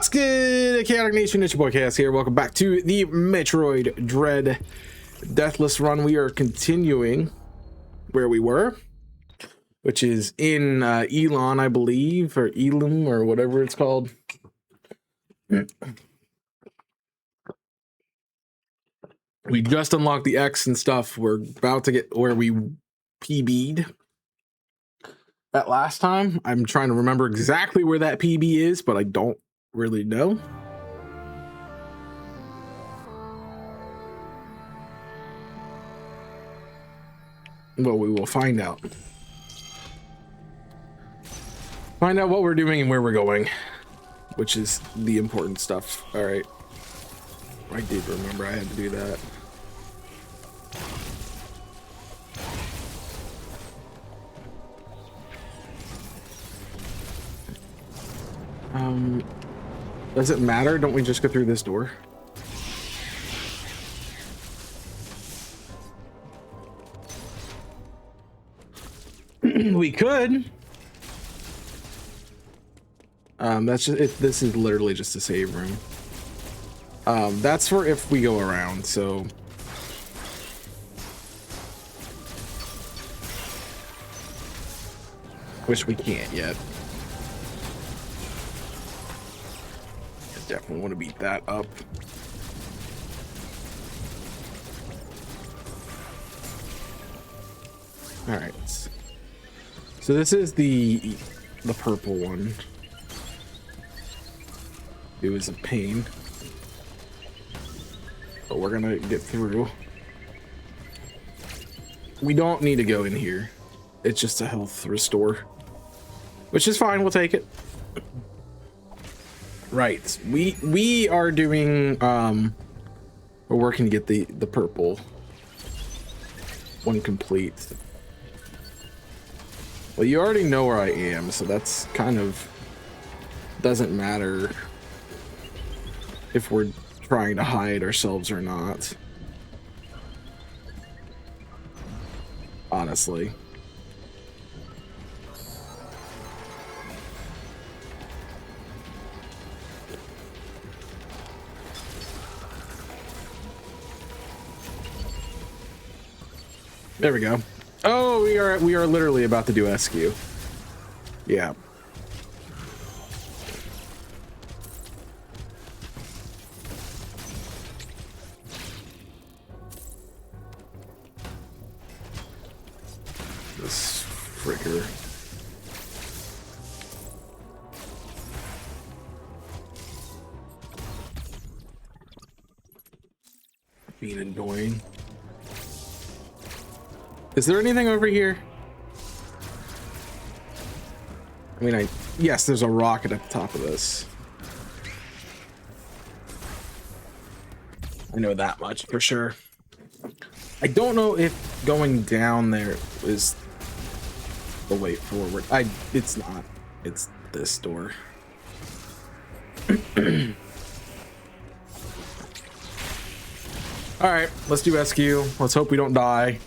What's good, Chaotic Nation? It's your boy Chaos here. Welcome back to the Metroid Dread Deathless run. We are continuing where we were, which is in Elon, I believe, or Elam, or whatever it's called. We just unlocked the X and stuff. We're about to get where we PB'd that last time. I'm trying to remember exactly where that PB is, but I don't really know. Well, we will find out. Find out what we're doing and where we're going, which is the important stuff. All right. I did remember I had to do that. Does it matter? Don't we just go through this door? We could. That's just this is literally just a save room. That's for if we go around, so which we can't yet. Definitely want to beat that up. All right. So this is the purple one. It was a pain, but we're gonna get through. We don't need to go in here. It's just a health restore, which is fine. We'll take it. Right, we are doing we're working to get the purple one complete. Well, you already know where I am, so that's kind of doesn't matter if we're trying to hide ourselves or not, honestly. There we go. Oh, we are literally about to do SQ. Yeah. This fricker. Being annoying. Is there anything over here? I mean, yes, there's a rocket at the top of this. I know that much for sure. I don't know if going down there is the way forward. It's not. It's this door. All right, let's do SQ. Let's hope we don't die.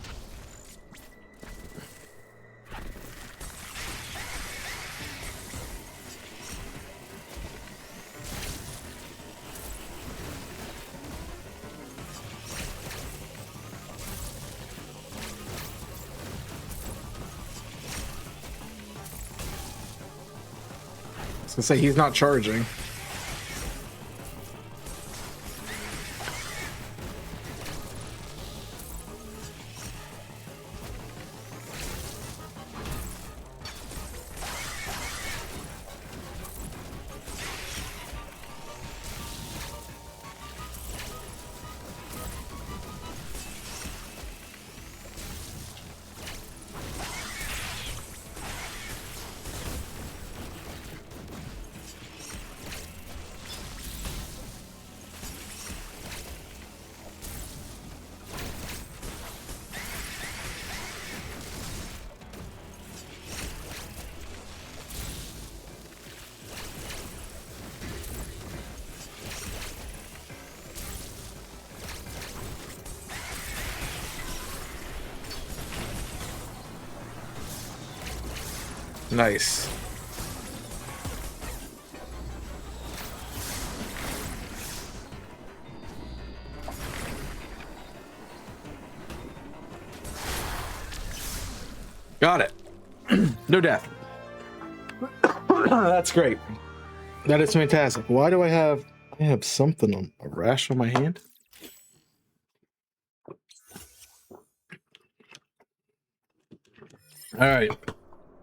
I was gonna say he's not charging. Nice. Got it. No death. That's great. That is fantastic. Why do I have something on a rash on my hand? All right.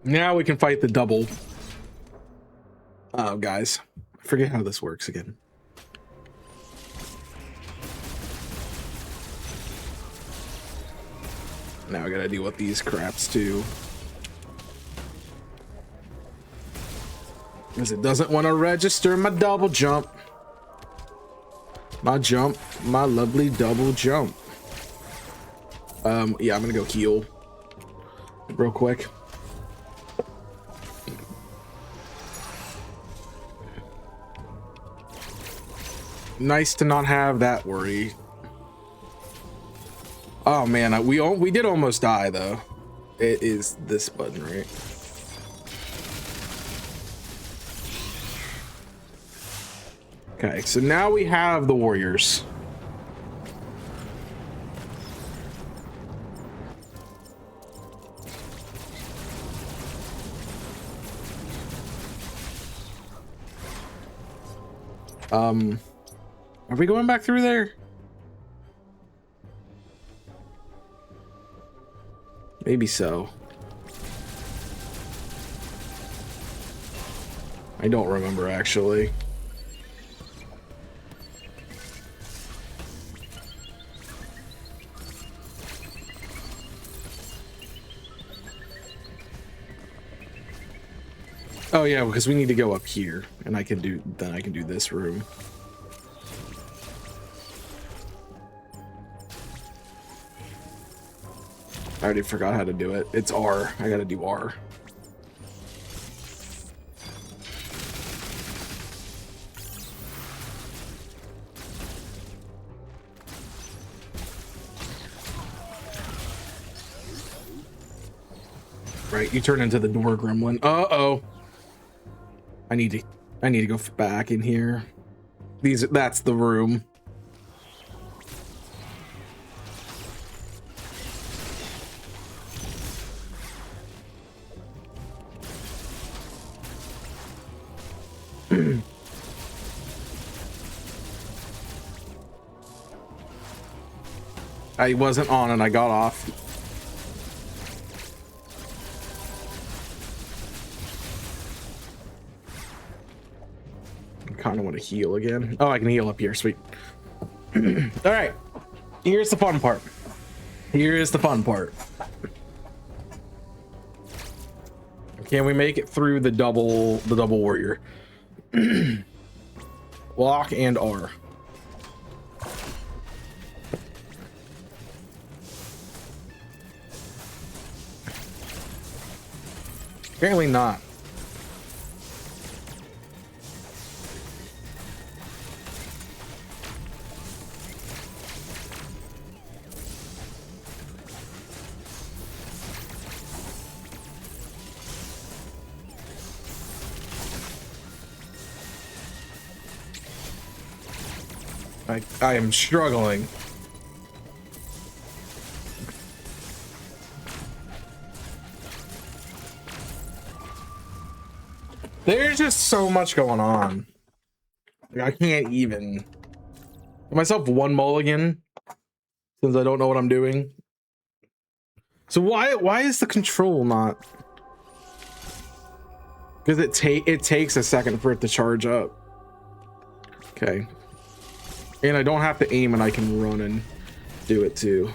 Now we can fight the double. Oh, guys. I forget how this works again. Now I gotta deal with these craps too. Because it doesn't want to register my double jump. My lovely double jump. Yeah, I'm gonna go heal real quick. Nice to not have that worry. Oh man, we did almost die though. It is this button, right? Okay, so now we have the warriors. Are we going back through there? Maybe so. I don't remember actually. Oh yeah, because we need to go up here, and I can do this room. I already forgot how to do it. It's R. I gotta do R. Right, you turn into the door gremlin. Uh-oh. I need to go back in here. That's the room. I wasn't on and I got off. I kind of want to heal again. Oh, I can heal up here. Sweet. All right. Here's the fun part. Here's the fun part. Can we make it through the double warrior? Lock and R. Apparently not. I am struggling. There's just so much going on. Like, I can't even give myself one mulligan since I don't know what I'm doing. So why is the control not? Because it takes a second for it to charge up. Okay. And I don't have to aim and I can run and do it too.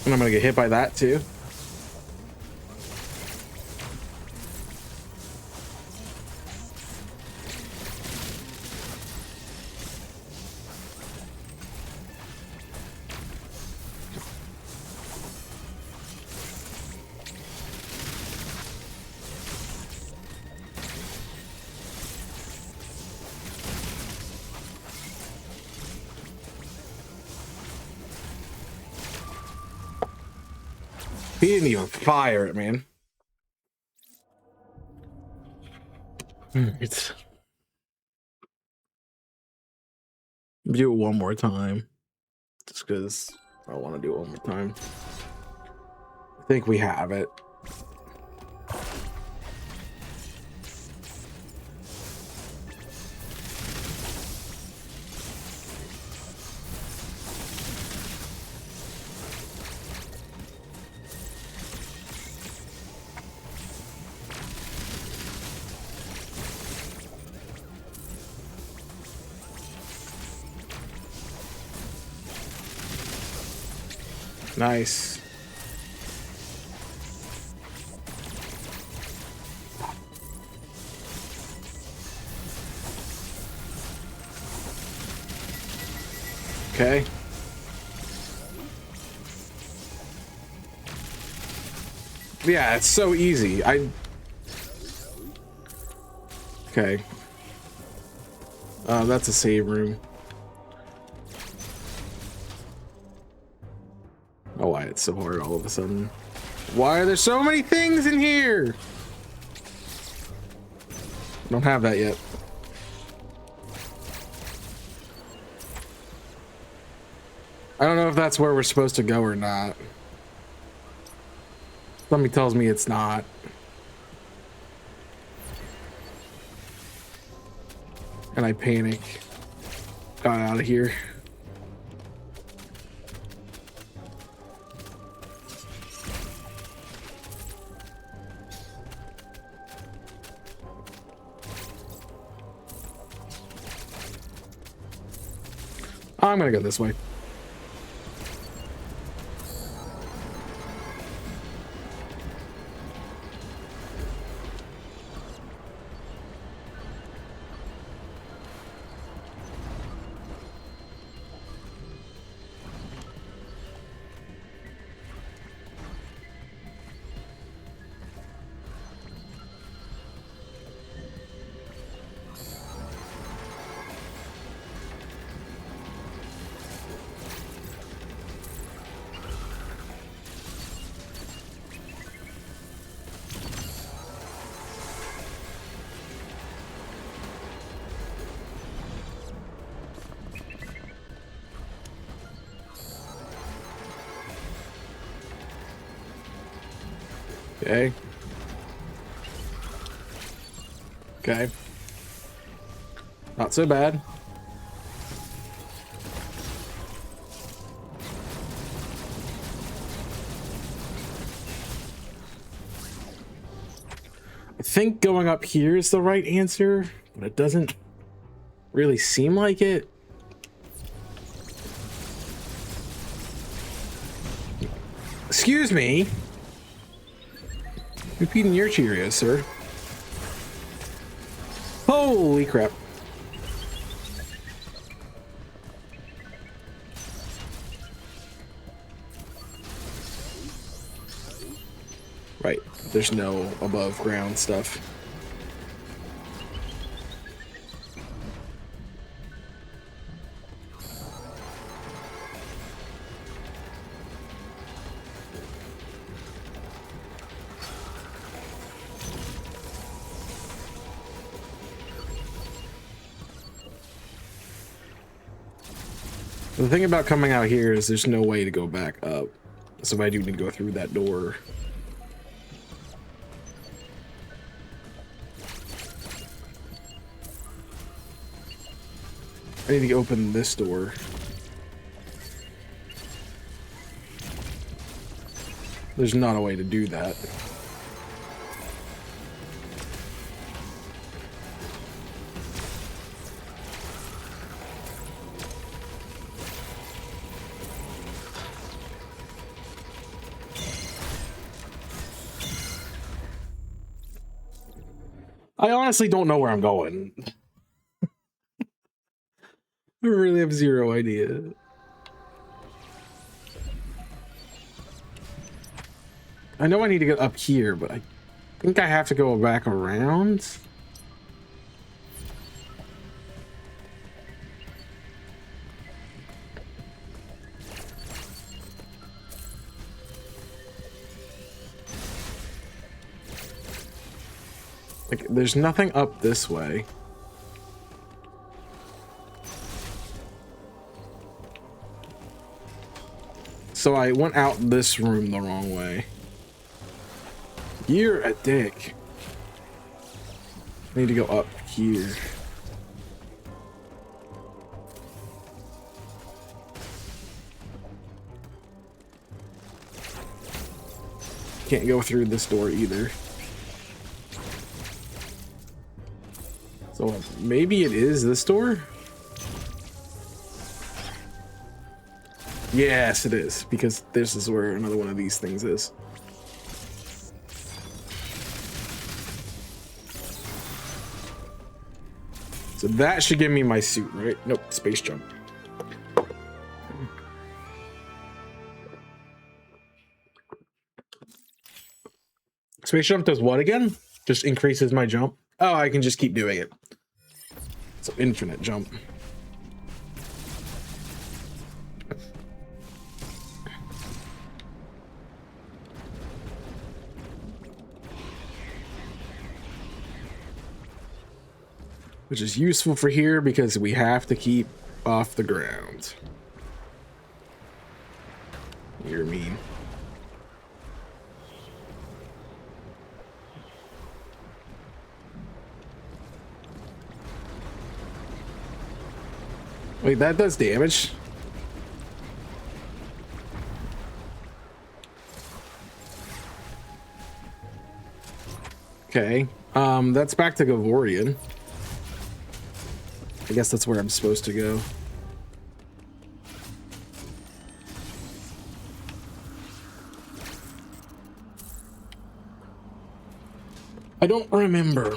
And I'm gonna get hit by that too. He didn't even fire it, man. It's do it one more time, just because I want to do it one more time. I think we have it. Nice. Okay. Yeah, it's so easy. Okay. That's a save room. Oh, why it's so hard all of a sudden. Why are there so many things in here? I don't have that yet. I don't know if that's where we're supposed to go or not. Somebody tells me it's not. And I panic. Got out of here. I'm gonna go this way. Okay. Okay. Not so bad. I think going up here is the right answer, but it doesn't really seem like it. Excuse me. Repeating your Cheerios, sir. Holy crap. Right, there's no above ground stuff. The thing about coming out here is there's no way to go back up. So I do need to go through that door. I need to open this door. There's not a way to do that. I honestly don't know where I'm going. I really have zero idea. I know I need to get up here, but I think I have to go back around. Like, there's nothing up this way. So I went out this room the wrong way. You're a dick. I need to go up here. Can't go through this door either. So maybe it is this door? Yes, it is, because this is where another one of these things is. So that should give me my suit, right? Nope, space jump. Space jump does what again? Just increases my jump? Oh, I can just keep doing it. So infinite jump. Which is useful for here because we have to keep off the ground. You're mean. Wait, that does damage? Okay. That's back to Gavorian. I guess that's where I'm supposed to go. I don't remember.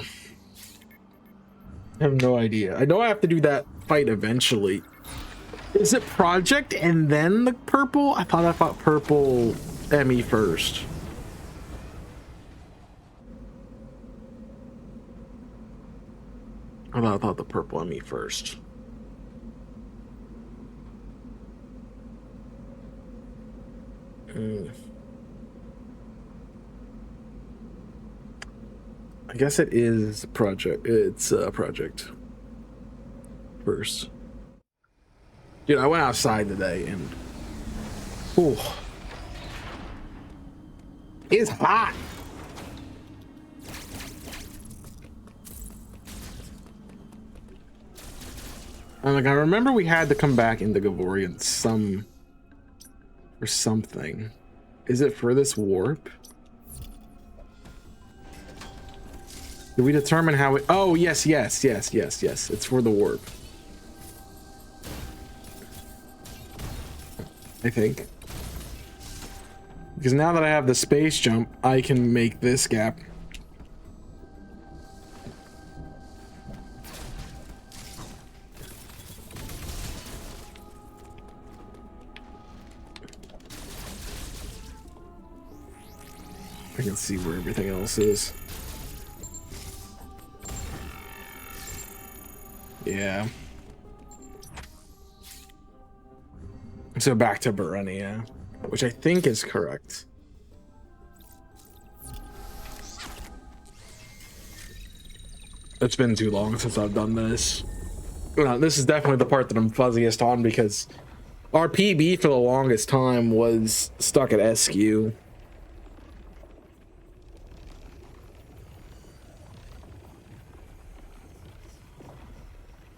I have no idea. I know I have to do that fight eventually. Is it Project and then the purple? I thought purple Emmy first. I thought the purple Emmy first. I guess it is Project. It's Project first. Dude, I went outside today and oh, it's hot. And like I remember we had to come back into Gavorian or something. Is it for this warp? Did we determine how it? Oh yes. It's for the warp. I think. Because now that I have the space jump, I can make this gap. I can see where everything else is. Yeah. So back to Barenia, which I think is correct. It's been too long since I've done this. This is definitely the part that I'm fuzziest on because our PB for the longest time was stuck at SQ.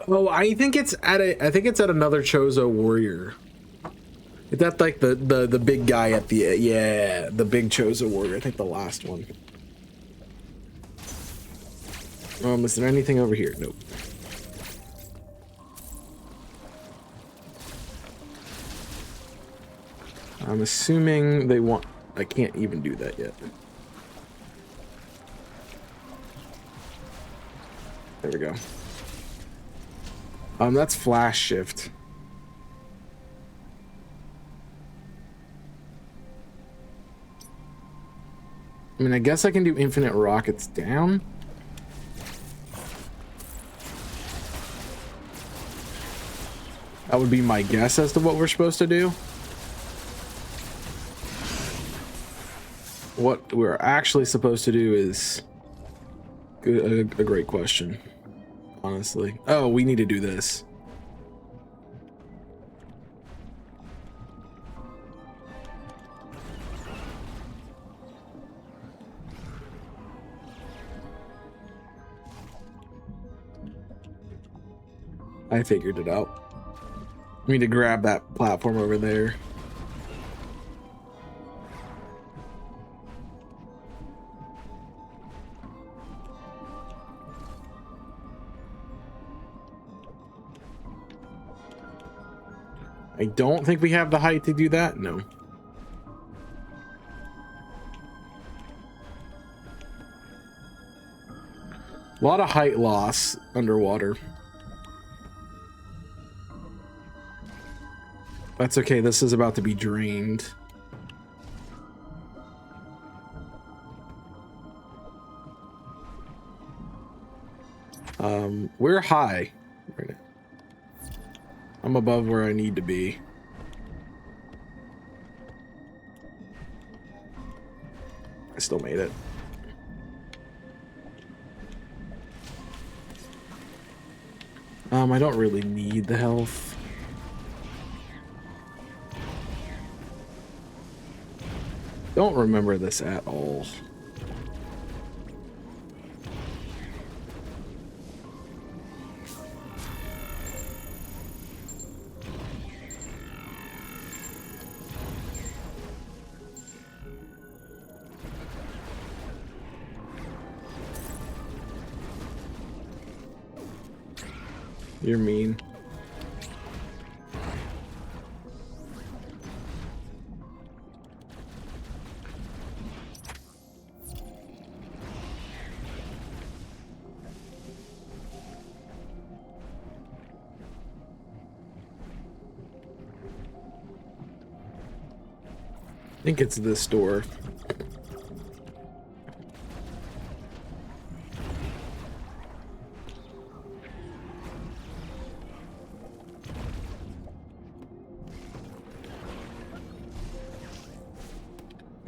Oh, I think it's at another Chozo warrior. Is that like the big guy at the yeah, the big Chozo warrior? I think the last one. Is there anything over here? Nope. I'm assuming they want. I can't even do that yet. There we go. That's flash shift. I mean, I guess I can do infinite rockets down. That would be my guess as to what we're supposed to do. What we're actually supposed to do is a great question, honestly. Oh, we need to do this. I figured it out. We need to grab that platform over there. I don't think we have the height to do that. No. A lot of height loss underwater. That's okay. This is about to be drained. We're high right now. I'm above where I need to be. I still made it. I don't really need the health. Don't remember this at all. You're mean. I think it's this door.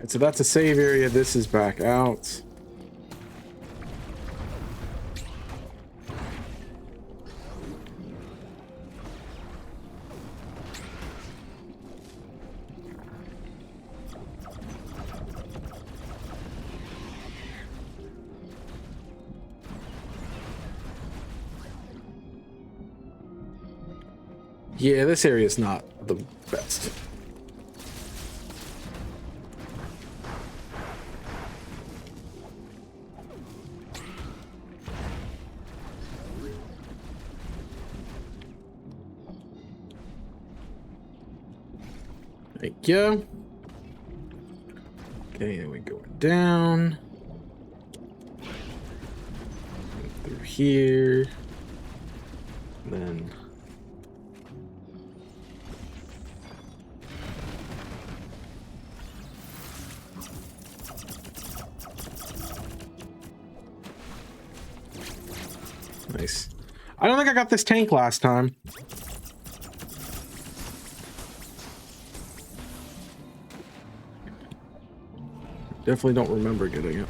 So that's a save area. This is back out. Yeah, this area is not the best. Thank you. Okay, then we go down. Through here. Then nice. I don't think I got this tank last time. Definitely don't remember getting it.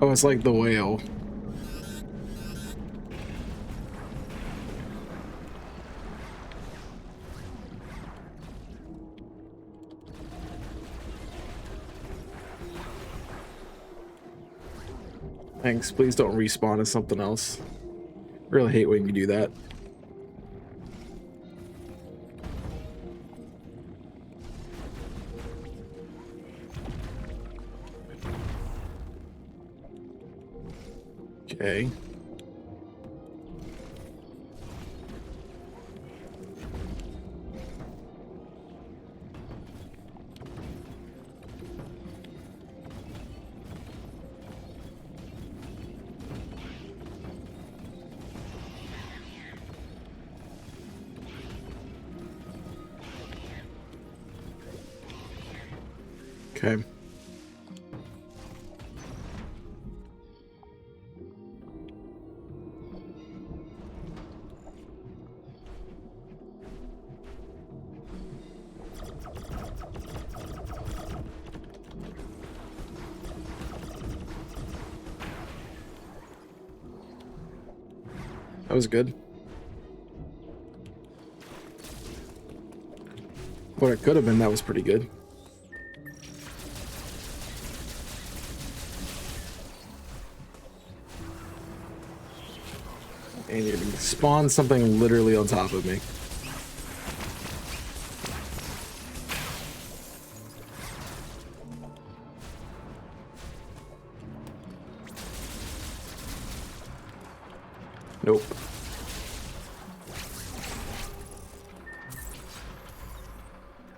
Oh, it's like the whale. Thanks. Please don't respawn as something else. Really hate when you do that. Okay. Okay. That was good. What it could have been, that was pretty good. And you're gonna spawn something literally on top of me. Nope.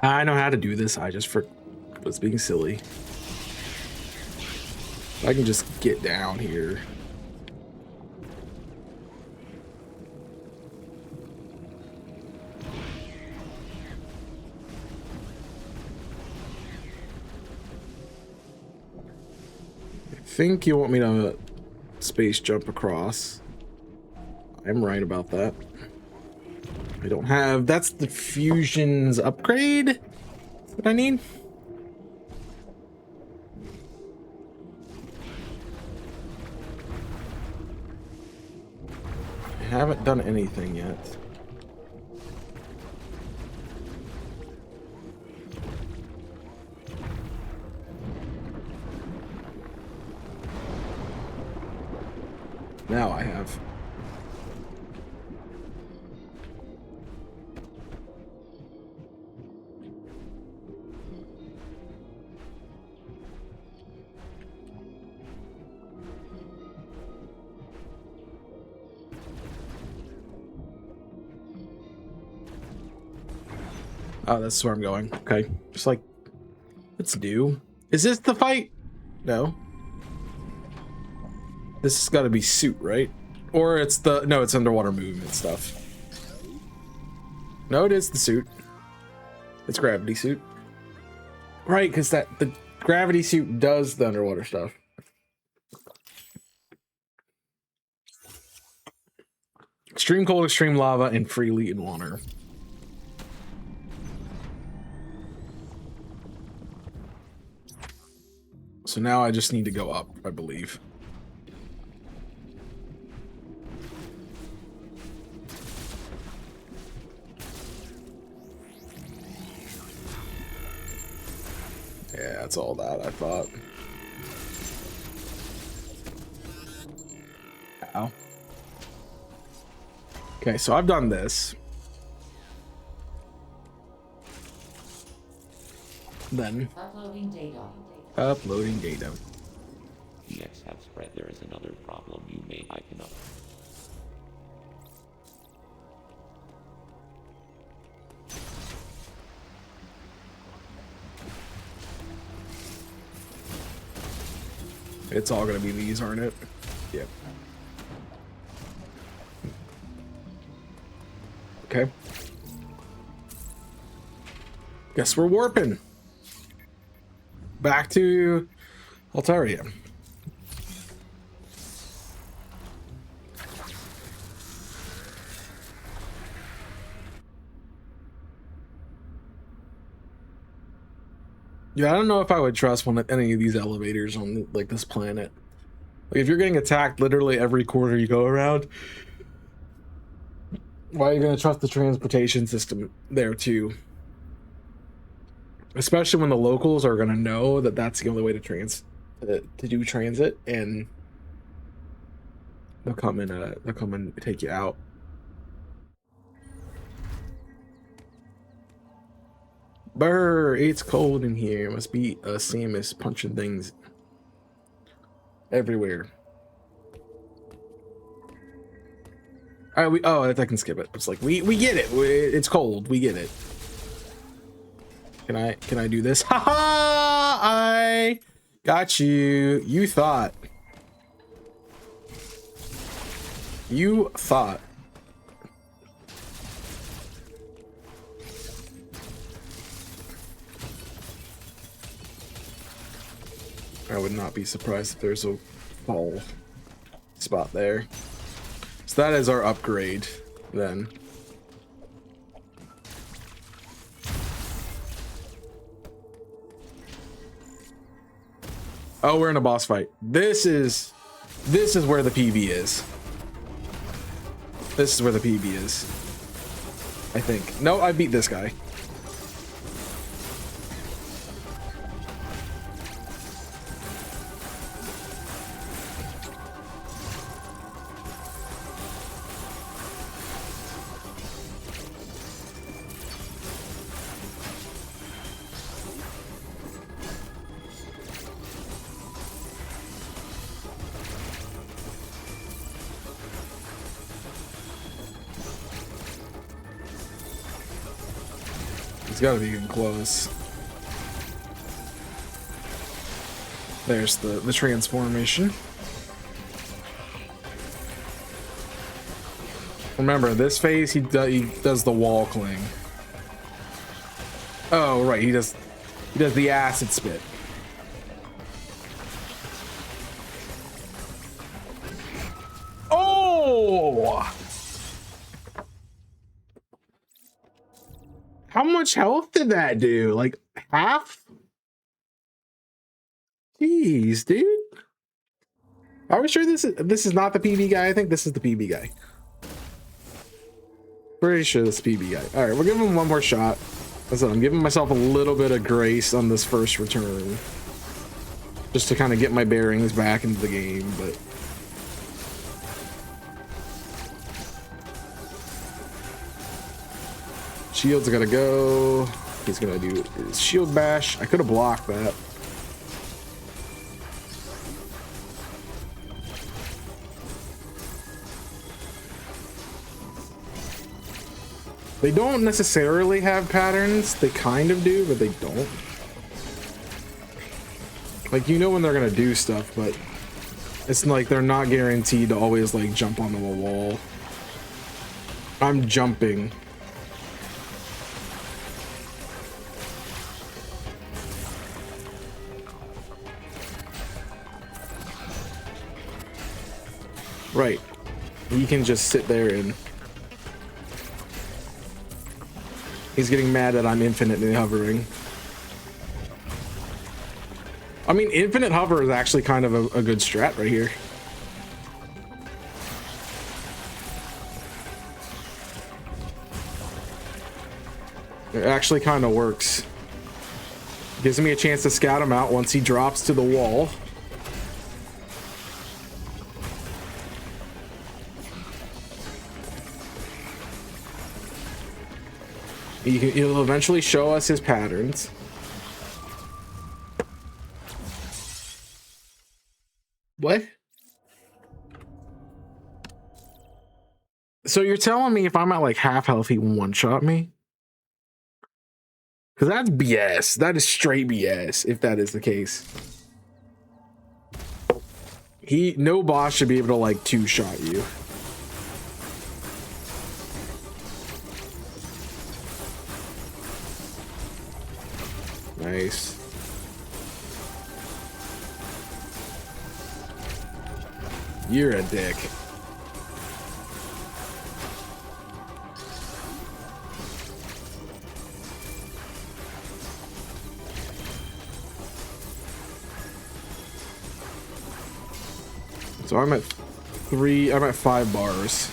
I know how to do this. I just was being silly. I can just get down here. I think you want me to space jump across. I'm right about that. I don't have... That's the fusion's upgrade that I need. I haven't done anything yet. Now I have. Oh, that's where I'm going. Okay. Just like, let's do. Is this the fight? No. This has got to be suit, right? Or it's the... No, it's underwater movement stuff. No, it is the suit. It's gravity suit. Right, because the gravity suit does the underwater stuff. Extreme cold, extreme lava, and freely in water. So now I just need to go up, I believe. Yeah, that's all that I thought. Ow. Okay, so I've done this. Then Uploading data. Uploading data. EX have spread. There is another problem you may I cannot. It's all gonna be these, aren't it? Yep. Okay. Guess we're warping back to Altaria. Yeah, I don't know if I would trust any of these elevators on like this planet. Like if you're getting attacked literally every corner you go around, why are you gonna trust the transportation system there too? Especially when the locals are gonna know that that's the only way to do transit, and they'll come and take you out. Brr, it's cold in here. Must be Samus punching things everywhere. All right, I can skip it. It's like we get it. It's cold. We get it. Can I do this? Ha ha! I got you. You thought. You thought. I would not be surprised if there's a fall spot there. So that is our upgrade then. Oh, we're in a boss fight. This is where the PB is. This is where the PB is. I think. No, I beat this guy. He's got to be getting close. There's the transformation. Remember, this phase he does the wall cling. Oh right, he does the acid spit. Oh! How much health did that do? Like half? Jeez, dude. Are we sure this is not the PB guy? I think this is the PB guy. Pretty sure this is the PB guy. All right, we'll give him one more shot. Listen, I'm giving myself a little bit of grace on this first return, just to kind of get my bearings back into the game. But shield's gotta go. He's gonna do his shield bash. I could have blocked that. They don't necessarily have patterns. They kind of do, but they don't. Like, you know when they're gonna do stuff, but it's like they're not guaranteed to always like jump onto a wall. I'm jumping. Right. He can just sit there and... He's getting mad that I'm infinitely hovering. I mean, infinite hover is actually kind of a good strat right here. It actually kind of works. Gives me a chance to scout him out once he drops to the wall. He'll eventually show us his patterns. What? So you're telling me if I'm at like half health, he one-shot me? Because that's BS. That is straight BS, if that is the case. No boss should be able to like two-shot you. Nice. You're a dick. So I'm at 5 bars.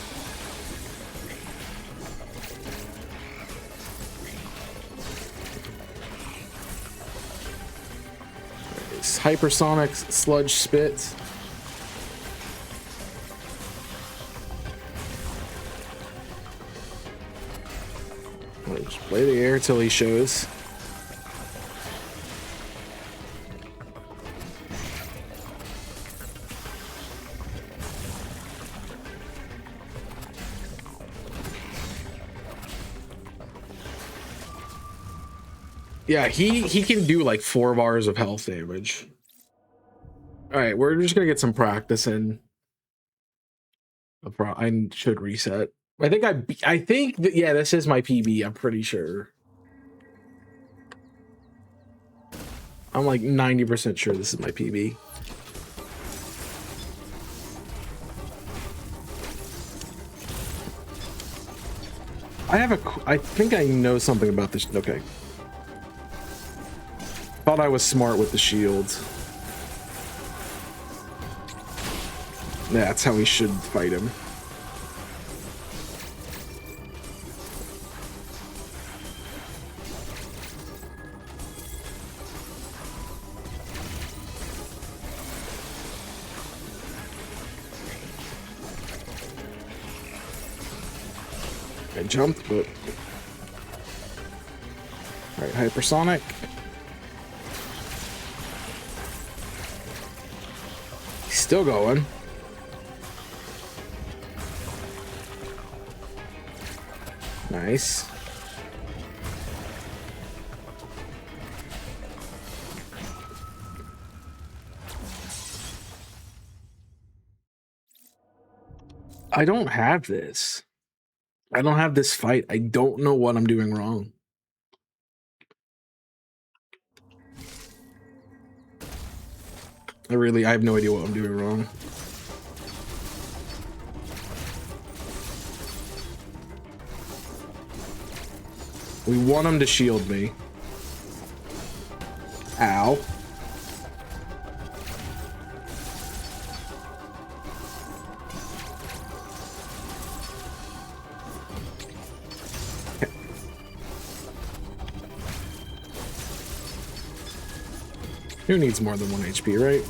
Hypersonic sludge spit. Just play the air till he shows. Yeah, he can do like 4 bars of health damage. All right, we're just gonna get some practice in. I should reset. I think that, yeah, this is my PB. I'm pretty sure. I'm like 90% sure this is my PB. I think I know something about this. Okay. Thought I was smart with the shields. That's how we should fight him. I jumped, but... Alright, hypersonic. He's still going. Nice. I don't have this. I don't have this fight. I don't know what I'm doing wrong. I have no idea what I'm doing wrong. We want him to shield me. Ow. Who needs more than 1 HP, right?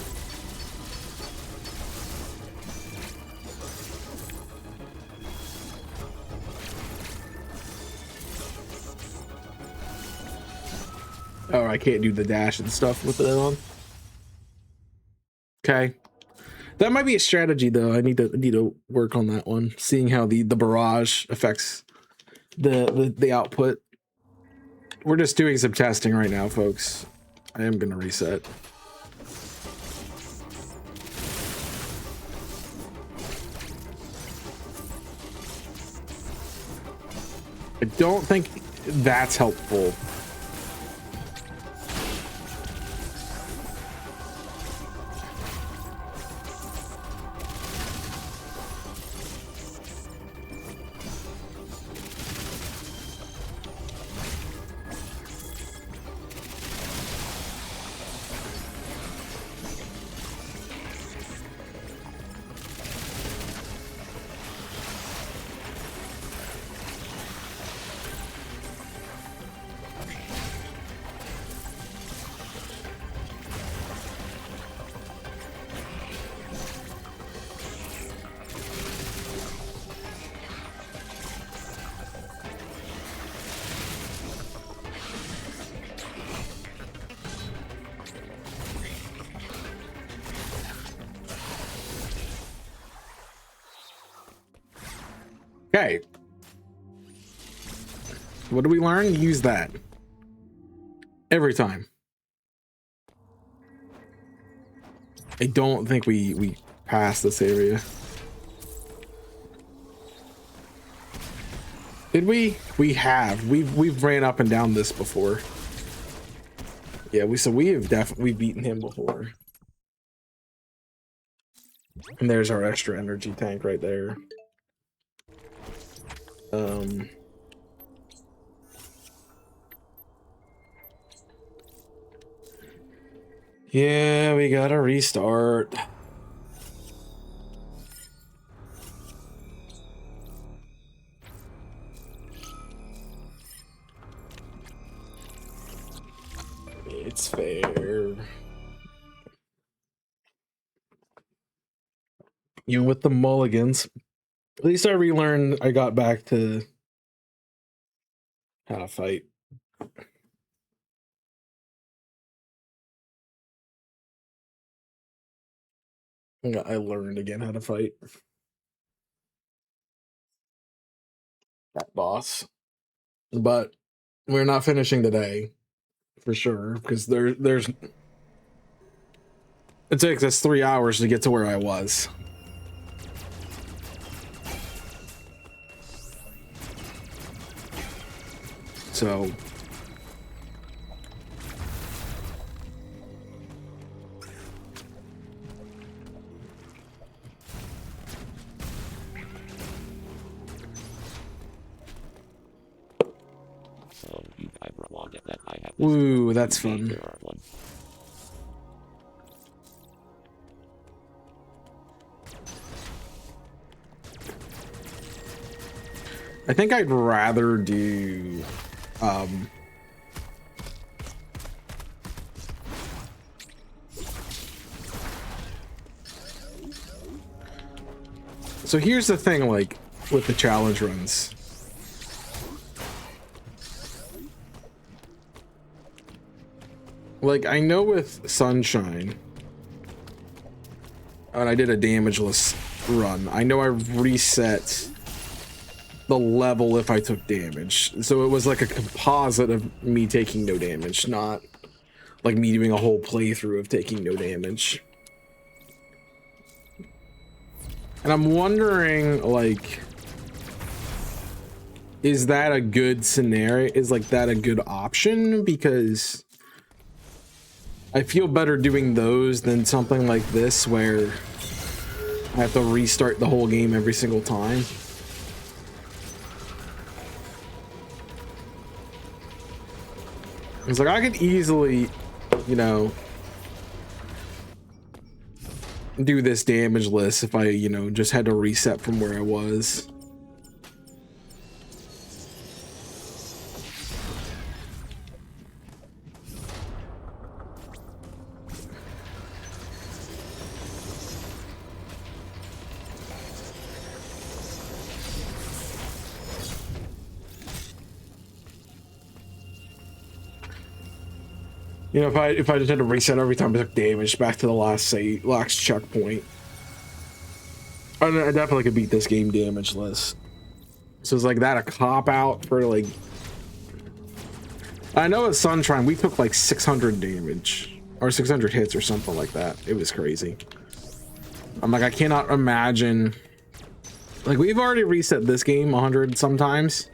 Oh, I can't do the dash and stuff with it on. Okay. That might be a strategy though. I need to work on that one. Seeing how the barrage affects the output. We're just doing some testing right now, folks. I am gonna reset. I don't think that's helpful. Okay. What do we learn? Use that. Every time. I don't think we passed this area. Did we? We have. We've ran up and down this before. Yeah, we have definitely beaten him before. And there's our extra energy tank right there. Yeah, we gotta restart. It's fair. Even with the mulligans. At least I relearned, I got back to how to fight. I learned again how to fight. That boss. But we're not finishing today. for sure, because there's it takes us 3 hours to get to where I was. So So you guys wanted that I have. ooh, that's fun. One. I think I'd rather do so here's the thing, like with the challenge runs. Like I know with Sunshine, and I did a damageless run, I know I reset the level if I took damage. So it was like a composite of me taking no damage, not like me doing a whole playthrough of taking no damage. And I'm wondering, like, is that a good scenario? Is like that a good option? Because I feel better doing those than something like this where I have to restart the whole game every single time. It's like I could easily, you know, do this damageless if I, you know, just had to reset from where I was. You know, if I just had to reset every time I took damage back to the last checkpoint, I definitely could beat this game damageless. So it's like that a cop out for like. I know at Sunshine we took like 600 damage or 600 hits or something like that. It was crazy. I'm like, I cannot imagine. Like we've already reset this game 100 sometimes.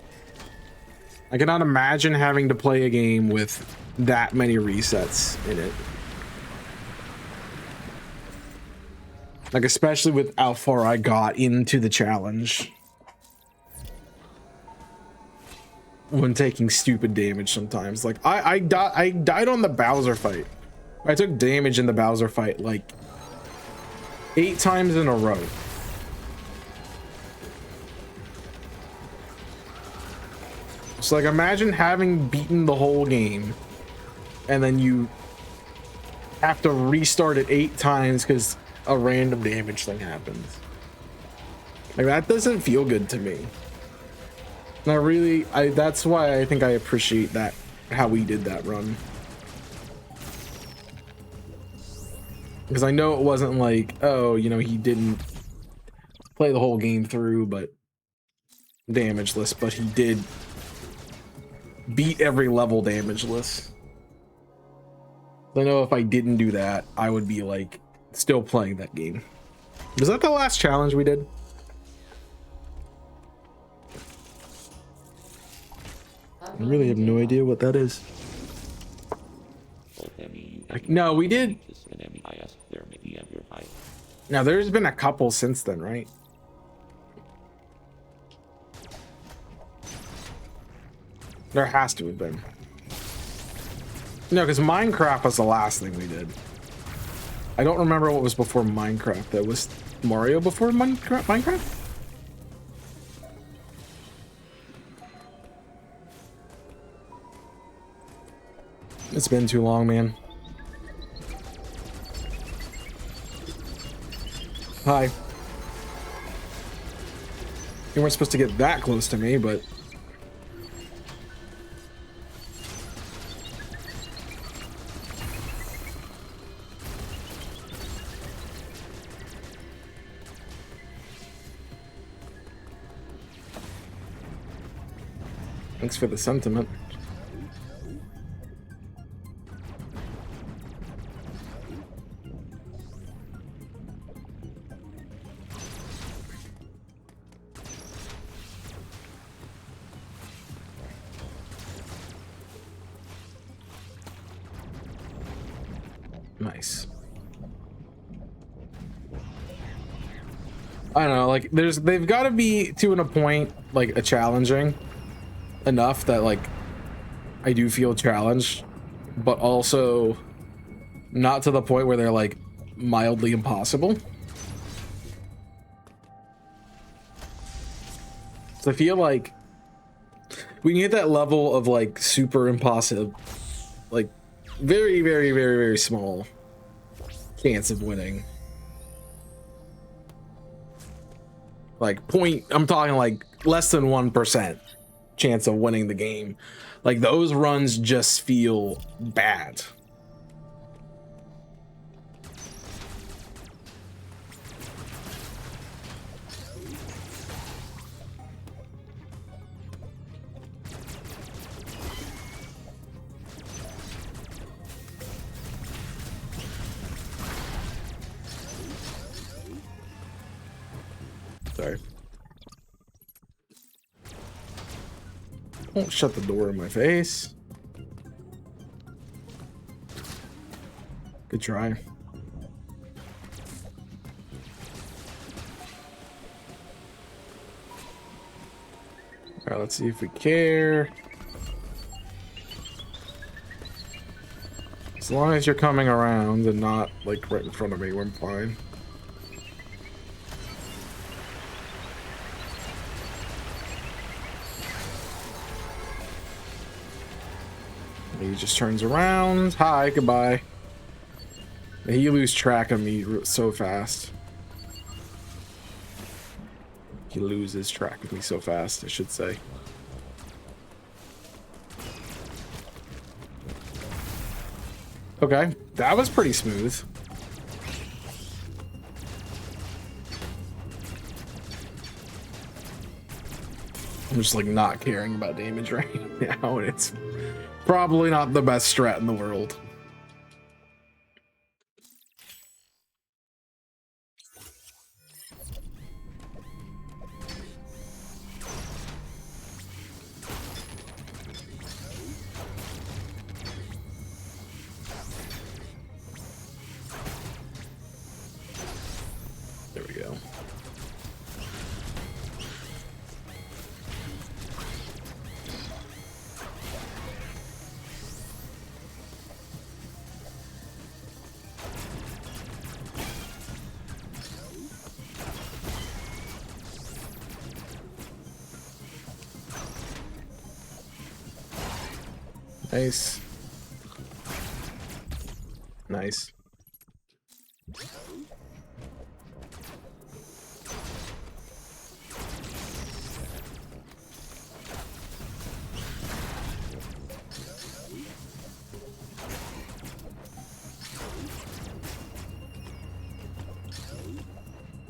I cannot imagine having to play a game with that many resets in it. Like especially with how far I got into the challenge. When taking stupid damage sometimes. Like I died on the Bowser fight. I took damage in the Bowser fight like 8 times in a row. So like imagine having beaten the whole game and then you have to restart it 8 times because a random damage thing happens. Like that doesn't feel good to me. And that's why I think I appreciate that, how we did that run. Because I know it wasn't like, oh, you know, he didn't play the whole game through, but damageless, but he did beat every level damageless. I know if I didn't do that, I would be like still playing that game. Was that the last challenge we did? I really have no idea what that is. No, we did. Now there's been a couple since then, right? There has to have been. No, because Minecraft was the last thing we did. I don't remember what was before Minecraft. That was Mario before Minecraft? It's been too long, man. Hi. You weren't supposed to get that close to me, but... Thanks for the sentiment. Nice. I don't know, like they've got to be to a point like a challenging enough that like I do feel challenged, but also not to the point where they're like mildly impossible. So I feel like we can hit that level of like super impossible, like very, very, very, very small chance of winning. Like I'm talking like less than 1% chance of winning the game. Like those runs just feel bad. Sorry. Don't shut the door in my face. Good try. All right, let's see if we care. As long as you're coming around and not like right in front of me, we're fine. He just turns around. Hi, goodbye. He loses track of me so fast. He loses track of me so fast, I should say. Okay, that was pretty smooth. I'm just like not caring about damage right now, and it's probably not the best strat in the world. There we go. Nice. Nice.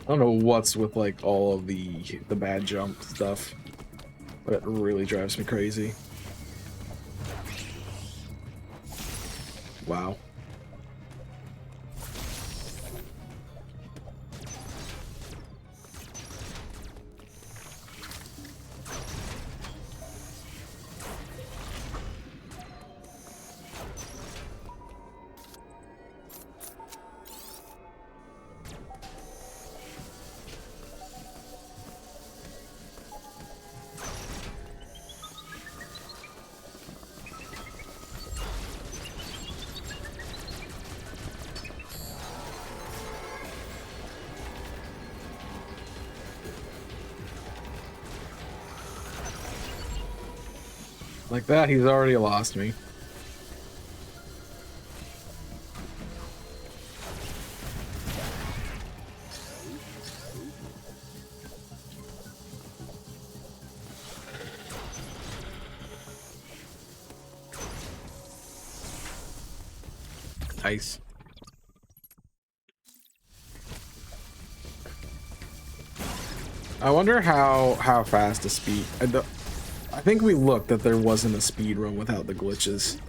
I don't know what's with like all of the bad jump stuff, but it really drives me crazy. Wow. Like that, he's already lost me. Nice. I wonder how fast a speed. I think we looked that there wasn't a speed run without the glitches.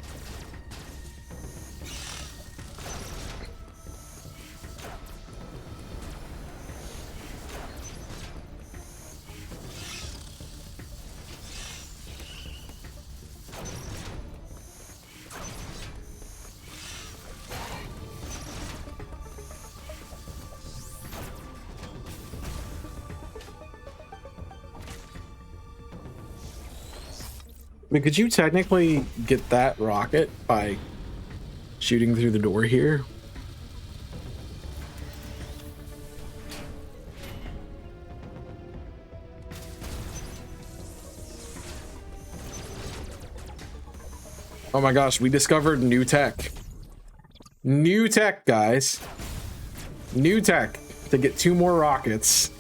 But could you technically get that rocket by shooting through the door here? Oh my gosh, we discovered new tech. New tech, guys. New tech to get 2 more rockets.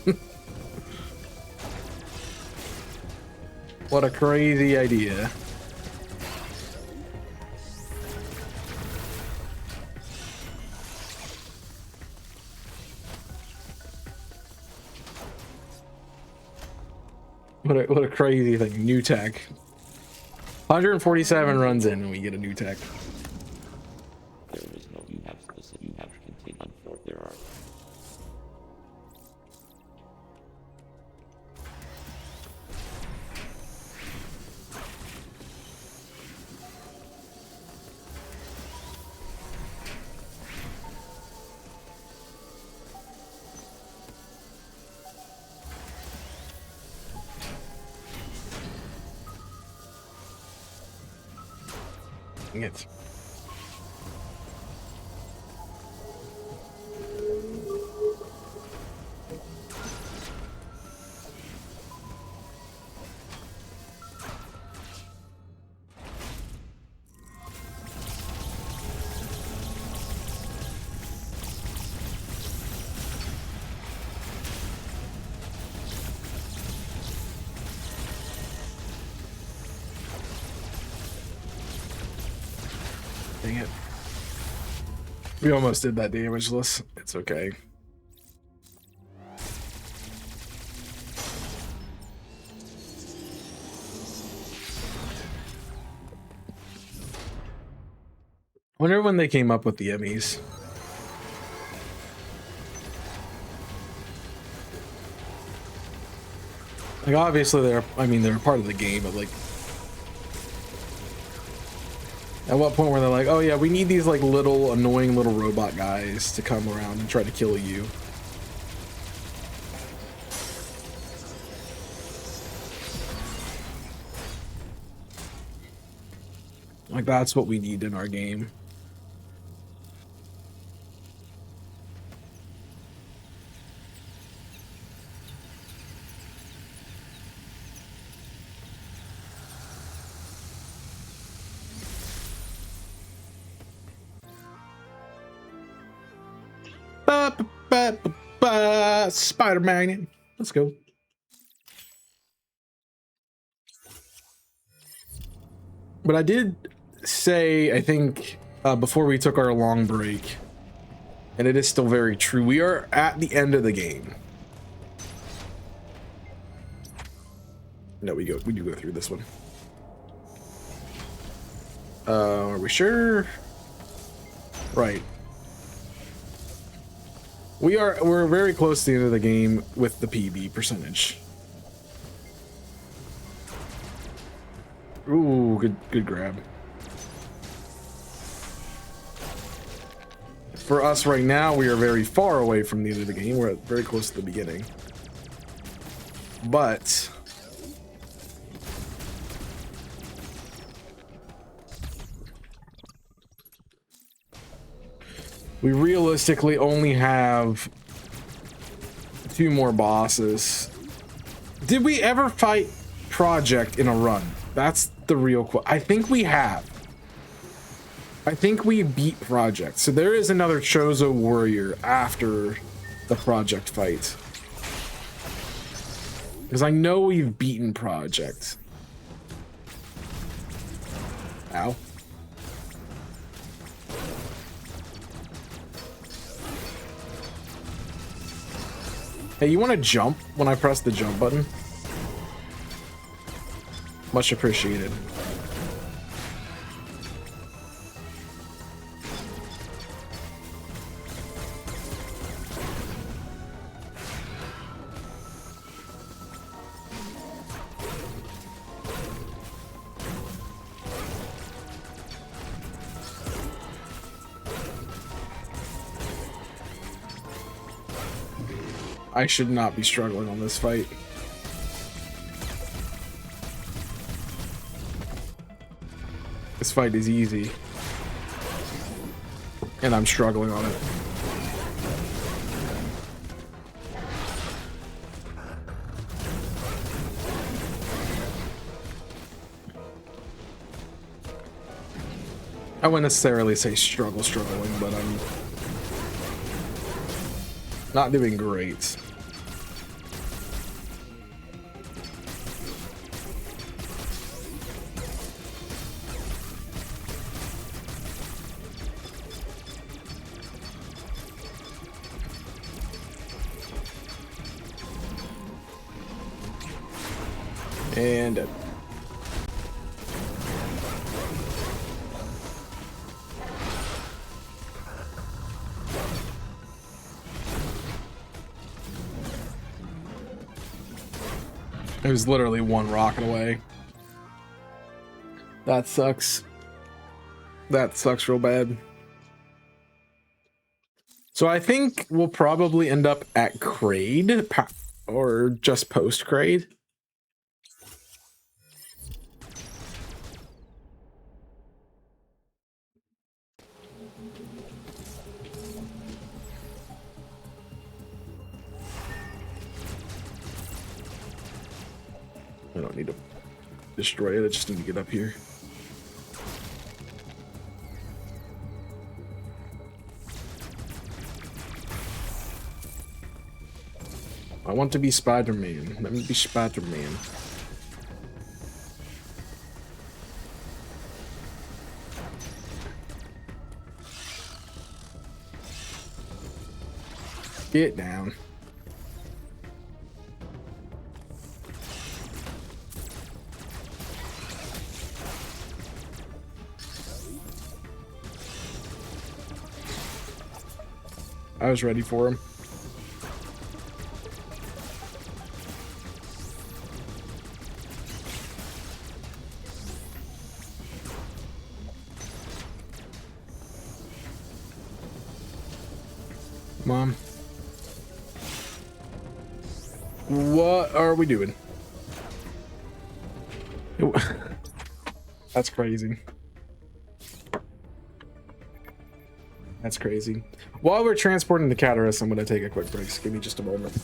What a crazy idea. What a crazy thing. New tech. 147 runs in and we get a new tech. There is no you have specific you have to continue on for there are. Dang it. Dang it. We almost did that damageless. It's okay. Wonder when they came up with the Emmys. Like obviously they're a part of the game, but like at what point were they like, oh yeah, we need these like little annoying little robot guys to come around and try to kill you? Like that's what we need in our game. Spider Magnet. Let's go. But I did say, I think, before we took our long break, and it is still very true, we are at the end of the game. No, we do go through this one. Are we sure? Right. We're very close to the end of the game with the PB percentage. Ooh, good grab. For us right now, we are very far away from the end of the game. We're very close to the beginning. But we realistically only have 2 more bosses. Did we ever fight Project in a run? That's the real question. I think we have. I think we beat Project. So there is another Chozo Warrior after the Project fight. Because I know we've beaten Project. Ow. Hey, you want to jump when I press the jump button? Much appreciated. I should not be struggling on this fight. this fight is easy. And I'm struggling on it. I wouldn't necessarily say struggling, but I'm not doing great. And it was literally one rocket away. That sucks. That sucks real bad. So I think we'll probably end up at Kraid or just post Kraid. I don't need to destroy it, I just need to get up here. I want to be Spider-Man. Let me be Spider-Man. Get down. I was ready for him. Mom. What are we doing? That's crazy. That's crazy. While we're transporting the Catarus, I'm going to take a quick break. So give me just a moment.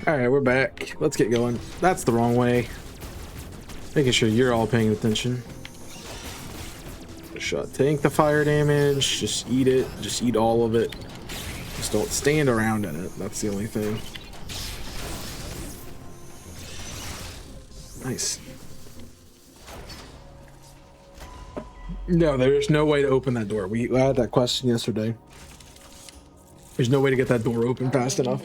Alright, we're back. Let's get going. That's the wrong way. Making sure you're all paying attention. Shot tank the fire damage. Just eat it. Just eat all of it. Just don't stand around in it. That's the only thing. Nice. No, there's no way to open that door. We had that question yesterday. There's no way to get that door open fast enough.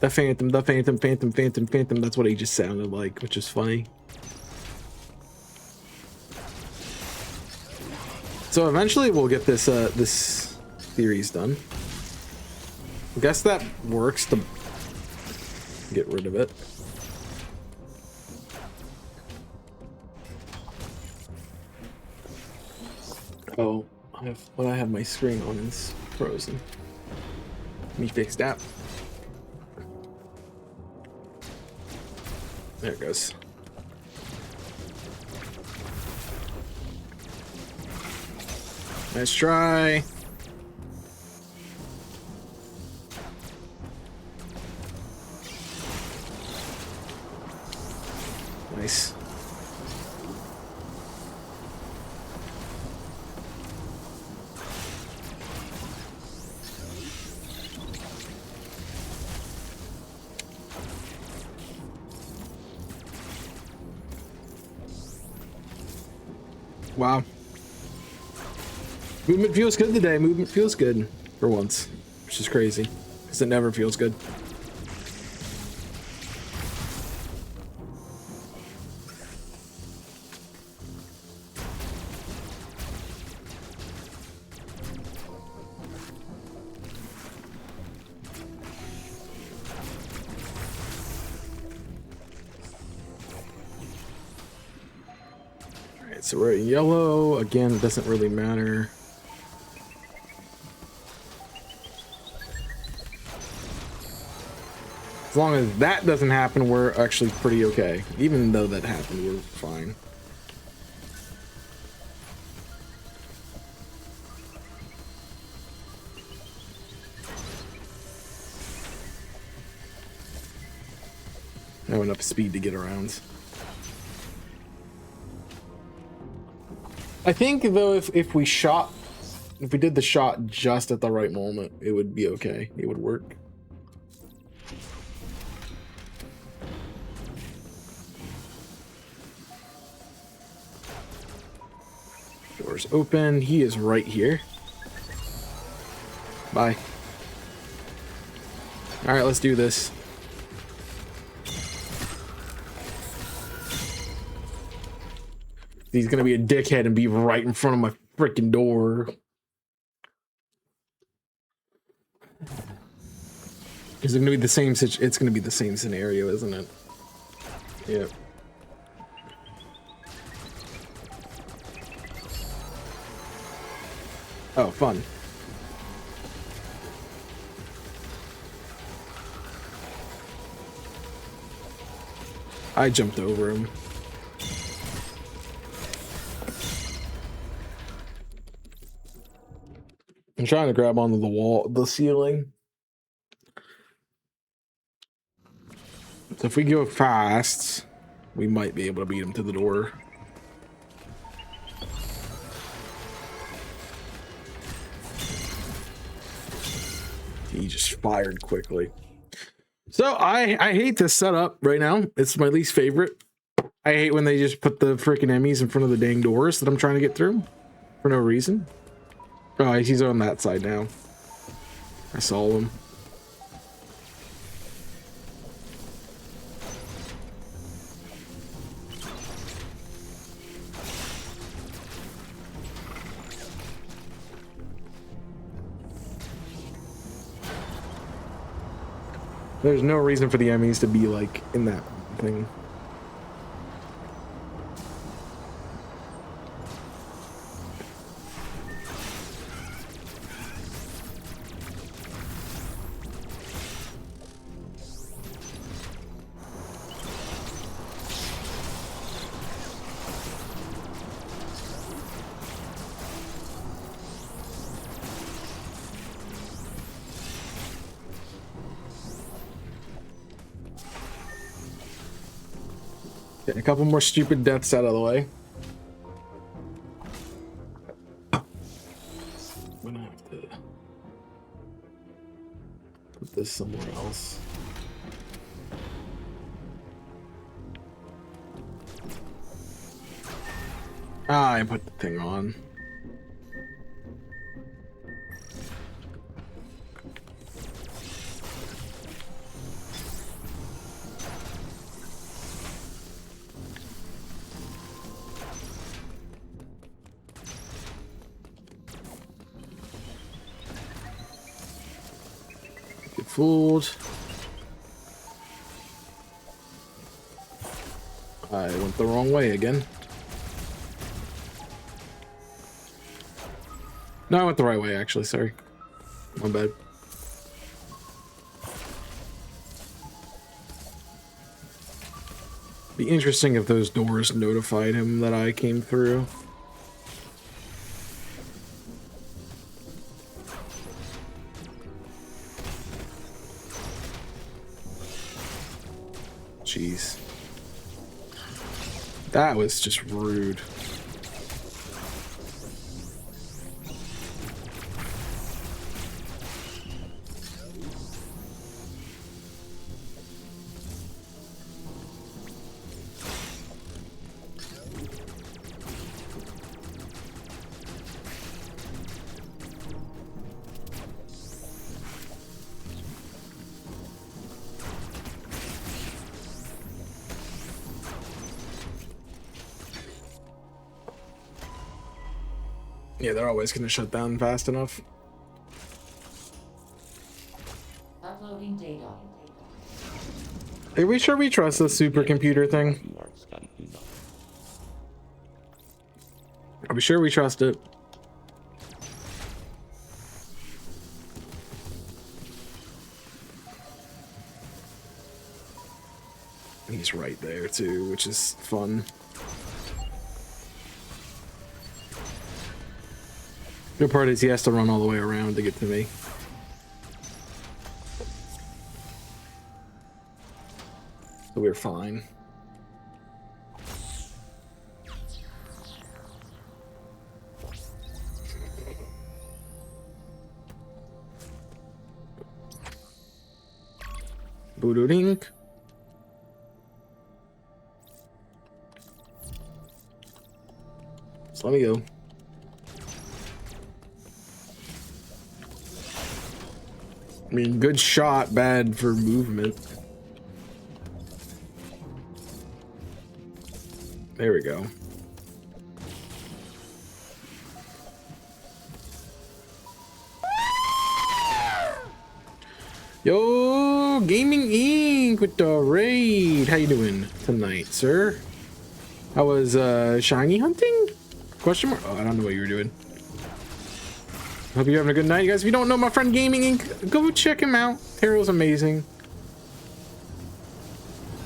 The phantom. That's what he just sounded like, which is funny. So eventually we'll get this this theories done. I guess that works to get rid of it. Oh, I have my screen on is frozen. Let me fix that. There it goes. Nice try. Nice. Wow. Movement feels good today. Movement feels good for once, which is crazy because it never feels good. All right, so we're at yellow again. It doesn't really matter. As long as that doesn't happen, we're actually pretty okay. Even though that happened, we're fine. I have enough speed to get around. I think though, if we did the shot just at the right moment, it would be okay. It would work. Doors open. He is right here. Bye. All right, let's do this. He's gonna be a dickhead and be right in front of my freaking door. Is it gonna be the same? It's gonna be the same scenario, isn't it? Yeah. Oh, fun. I jumped over him. I'm trying to grab onto the ceiling. So if we go fast, we might be able to beat him to the door. He just fired quickly. So I hate this setup right now. It's my least favorite. I hate when they just put the freaking enemies in front of the dang doors that I'm trying to get through for no reason. Oh, he's on that side now. I saw him. There's no reason for the enemies to be like in that thing. Get a couple more stupid deaths out of the way. I'm gonna have to put this somewhere else. Ah, I put the thing on. Get fooled. I went the wrong way again. No, I went the right way, actually. Sorry. My bad. Be interesting if those doors notified him that I came through. Jeez. That was just rude. Yeah, they're always going to shut down fast enough. Uploading data. Are we sure we trust this supercomputer thing? You are Scotty, do not. Are we sure we trust it? He's right there too, which is fun. The good part is he has to run all the way around to get to me. So we're fine. Boodoo-dink. So let me go. I mean, good shot, bad for movement. There we go. Yo, Gaming Inc. with the raid. How you doing tonight, sir? How was shiny hunting? Question mark? Oh, I don't know what you were doing. Hope you're having a good night, you guys. If you don't know my friend Gaming Inc., go check him out. Terrell's amazing.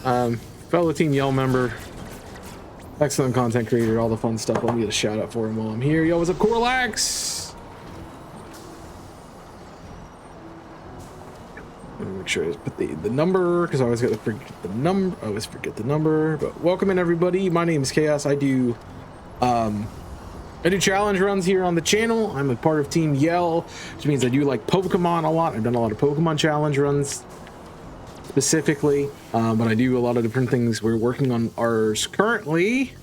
Fellow Team Yell member. Excellent content creator, all the fun stuff. Let me get a shout out for him while I'm here. Yo, what's up, Corlax? Let me make sure I just put the number, because I always forget the number. I always forget the number. But welcome in, everybody. My name is Chaos. I do challenge runs here on the channel. I'm a part of Team Yell, which means I do like Pokemon a lot. I've done a lot of Pokemon challenge runs specifically, but I do a lot of different things. We're working on ours currently,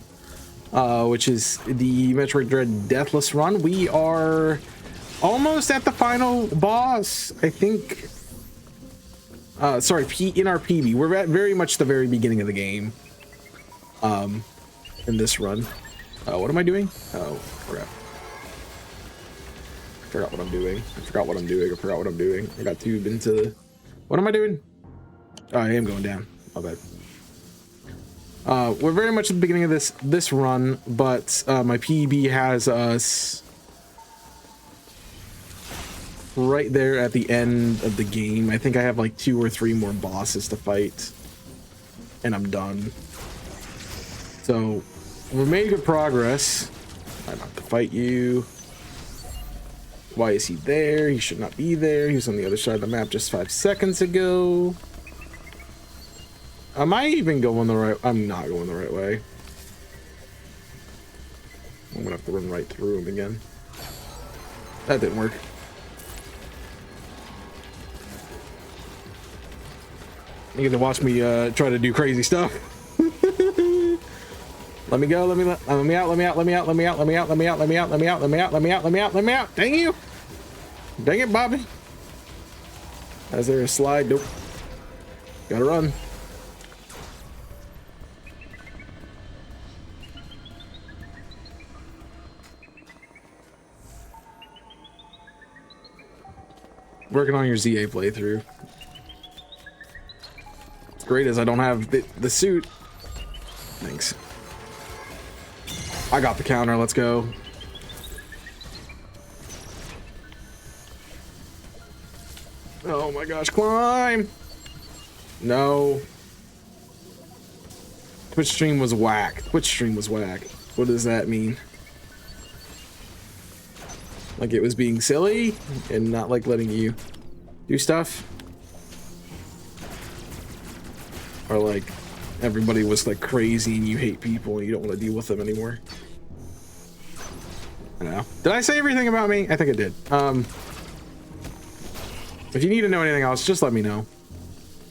which is the Metroid Dread Deathless run. We are almost at the final boss, I think. Sorry, in our PB. We're at very much the very beginning of the game in this run. What am I doing? Oh, crap. I forgot what I'm doing. I got tubed into the... What am I doing? Oh, I am going down. My bad. We're very much at the beginning of this run, but my PB has us right there at the end of the game. I think I have like 2 or 3 more bosses to fight, and I'm done. So... we made good progress. I'm not to fight you. Why is he there? He should not be there. He was on the other side of the map just 5 seconds ago. Am I even going the right? I'm not going the right way. I'm gonna have to run right through him again. That didn't work. You get to watch me try to do crazy stuff. Let me go, let me out. Dang you. Dang it, Bobby. Is there a slide? Nope. Gotta run. Working on your ZA playthrough. It's great as I don't have the suit. Thanks. I got the counter, let's go. Oh my gosh, climb! No. Twitch stream was whack. Twitch stream was whack. What does that mean? Like it was being silly and not like letting you do stuff? Or like everybody was like crazy and you hate people and you don't want to deal with them anymore? I don't know. Did I say everything about me? I think I did. If you need to know anything else, just let me know.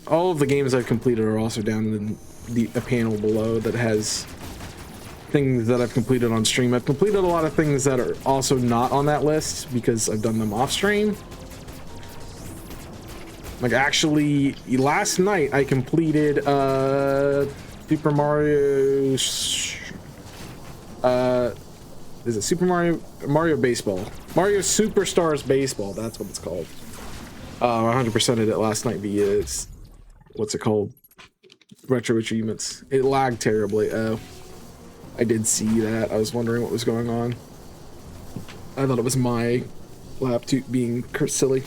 All of the games I've completed are also down in the panel below that has things that I've completed on stream. I've completed a lot of things that are also not on that list because I've done them off stream. Like actually, last night I completed Super Mario. Is it Super Mario Baseball? Mario Superstars Baseball. That's what it's called. 100%ed it last night via what's it called? Retro Achievements. It lagged terribly. Oh, I did see that. I was wondering what was going on. I thought it was my laptop being silly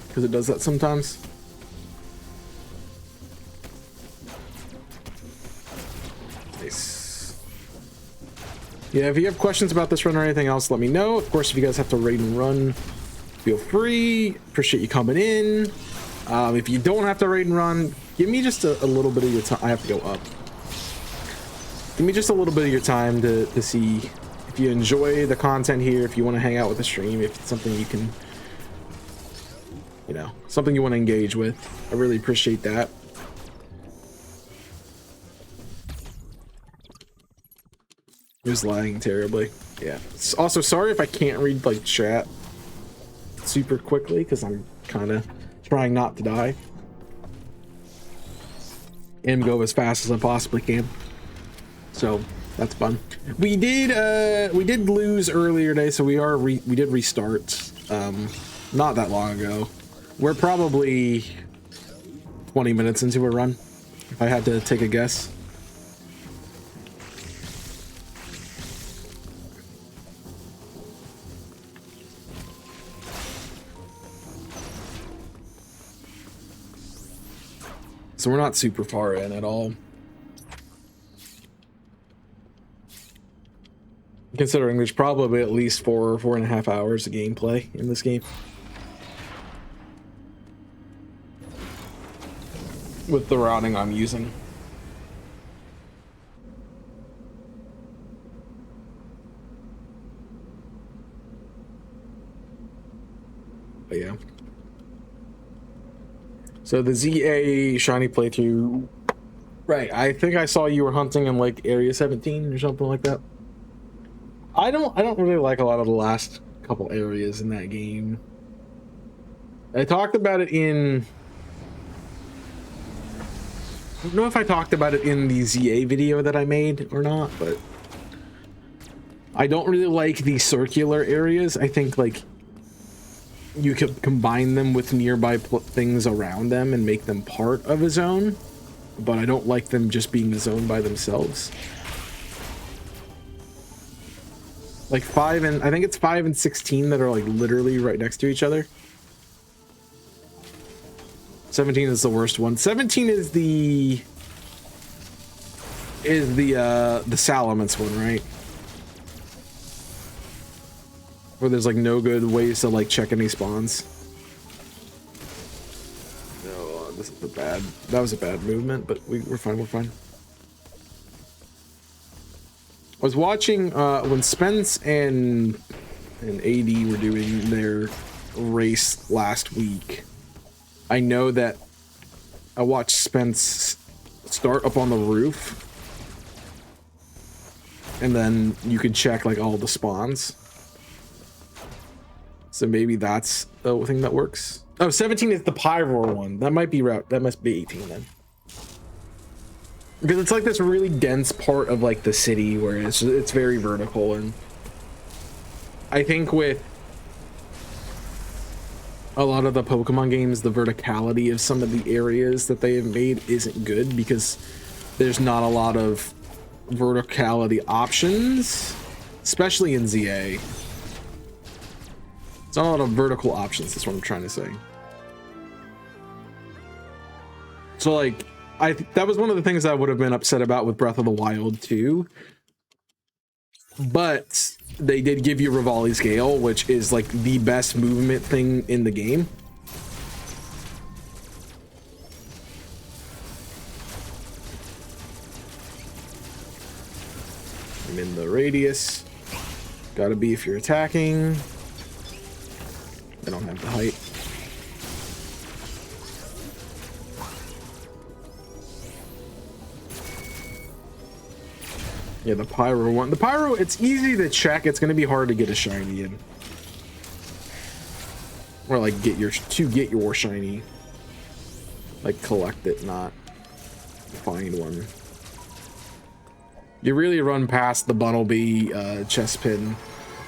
because it does that sometimes. Nice. Yeah, if you have questions about this run or anything else, let me know. Of course, if you guys have to raid and run, feel free. Appreciate you coming in. If you don't have to raid and run, give me just a little bit of your time. I have to go up. Give me just a little bit of your time to see if you enjoy the content here, if you want to hang out with the stream, if it's something you can, you know, something you want to engage with. I really appreciate that. It was lagging terribly. Yeah. Also, sorry if I can't read like chat super quickly because I'm kind of trying not to die and go as fast as I possibly can. So that's fun. We did lose earlier today, so we did restart not that long ago. We're probably 20 minutes into a run, if I had to take a guess. So we're not super far in at all. Considering there's probably at least 4.5 hours of gameplay in this game. With the routing I'm using. But yeah. So the ZA shiny playthrough, right? I think I saw you were hunting in like Area 17 or something like that. I don't really like a lot of the last couple areas in that game. I talked about it in. I don't know if I talked about it in the ZA video that I made or not, but I don't really like the circular areas. I think like you could combine them with nearby things around them and make them part of a zone, but I don't like them just being a zone by themselves. Like 5 and I think it's 5 and 16 that are like literally right next to each other. 17 is the worst one. 17 is the Salamence one, right? Where there's like no good ways to like check any spawns. No, this is that was a bad movement, but we're fine, we're fine. I was watching when Spence and AD were doing their race last week. I know that I watched Spence start up on the roof, and then you could check like all the spawns. So maybe that's the thing that works. Oh, 17 is the Pyroar one. That might be that must be 18 then. Because it's like this really dense part of like the city where it's very vertical, and I think with a lot of the Pokemon games, the verticality of some of the areas that they have made isn't good because there's not a lot of verticality options, especially in ZA. It's not a lot of vertical options. That's what I'm trying to say. So like, that was one of the things I would have been upset about with Breath of the Wild 2. But they did give you Rivali Scale, which is like the best movement thing in the game. I'm in the radius. Gotta be if you're attacking. I don't have the height. Yeah, the pyro one. The pyro, it's easy to check. It's going to be hard to get a shiny in. Or like get your shiny. Like collect it, not find one. You really run past the Bunnelby chest pin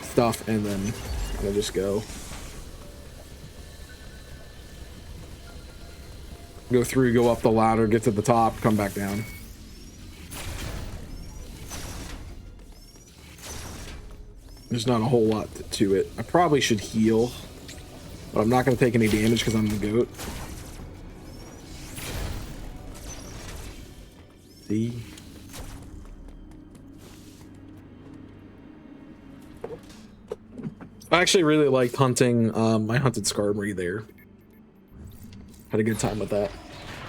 stuff and then kind of just go. Go through, go up the ladder, get to the top, come back down. There's not a whole lot to it. I probably should heal, but I'm not going to take any damage because I'm the goat. See? I actually really liked hunting. I hunted Skarmory there. Had a good time with that.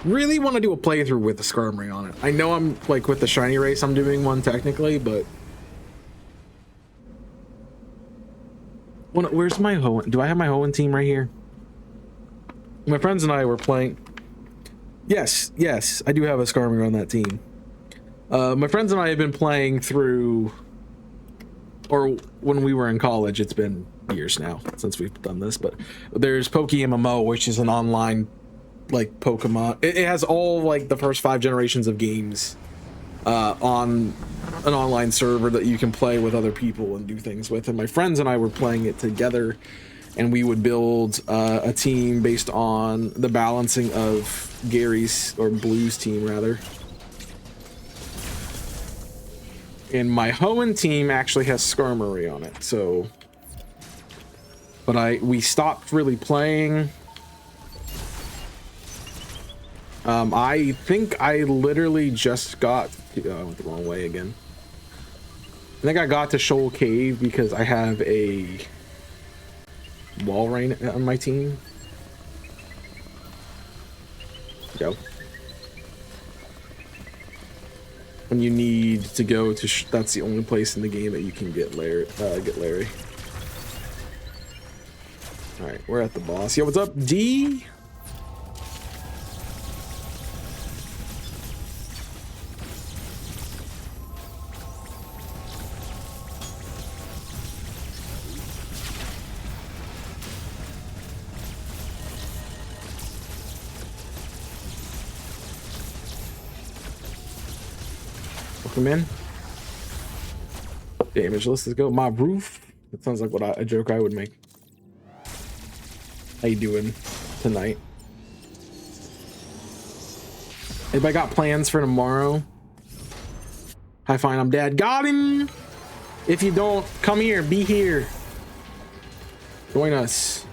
Really want to do a playthrough with the Skarmory on it. I know I'm like with the shiny race, I'm doing one technically, but where's my Hoenn? Do I have my Hoenn team right here? My friends and I were playing. Yes, I do have a Skarmory on that team. My friends and I have been playing through, or when we were in college. It's been years now since we've done this, but there's PokeMMO, which is an online like Pokemon. It has all like the first 5 generations of games on an online server that you can play with other people and do things with. And my friends and I were playing it together, and we would build a team based on the balancing of Gary's, or Blue's team rather. And my Hoenn team actually has Skarmory on it, so. But we stopped really playing. I think I literally just got. I went the wrong way again. I think I got to Shoal Cave because I have a Walrein on my team. Go. When you need to go to, that's the only place in the game that you can get Larry. All right, we're at the boss. Yo, what's up, D? Welcome in. Damage list, let's go. My roof. That sounds like what a joke I would make. How you doing tonight? Anybody got plans for tomorrow? Hi, fine, I'm dad. Got him! If you don't, come here, be here. Join us.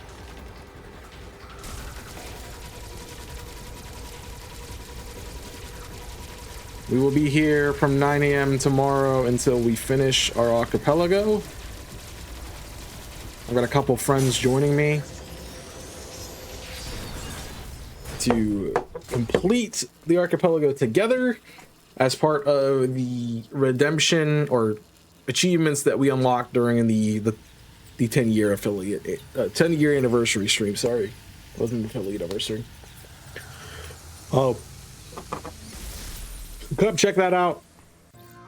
We will be here from 9 a.m. tomorrow until we finish our archipelago. I've got a couple friends joining me to complete the archipelago together as part of the redemption or achievements that we unlocked during the 10-year affiliate 10-year anniversary stream. Sorry, it wasn't an affiliate anniversary. Oh, come check that out.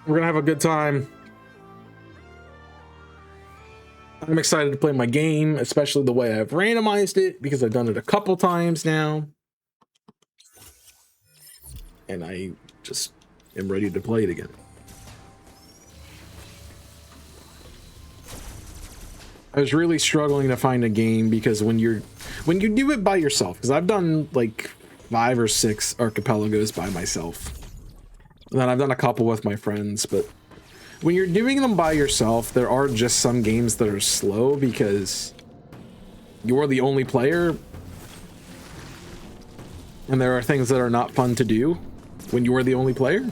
We're gonna have a good time. I'm excited to play my game, especially the way I've randomized it, because I've done it a couple times now. And I just am ready to play it again. I was really struggling to find a game because when you do it by yourself, because I've done like 5 or 6 archipelagos by myself. And then I've done a couple with my friends, but when you're doing them by yourself, there are just some games that are slow because you're the only player and there are things that are not fun to do when you're the only player.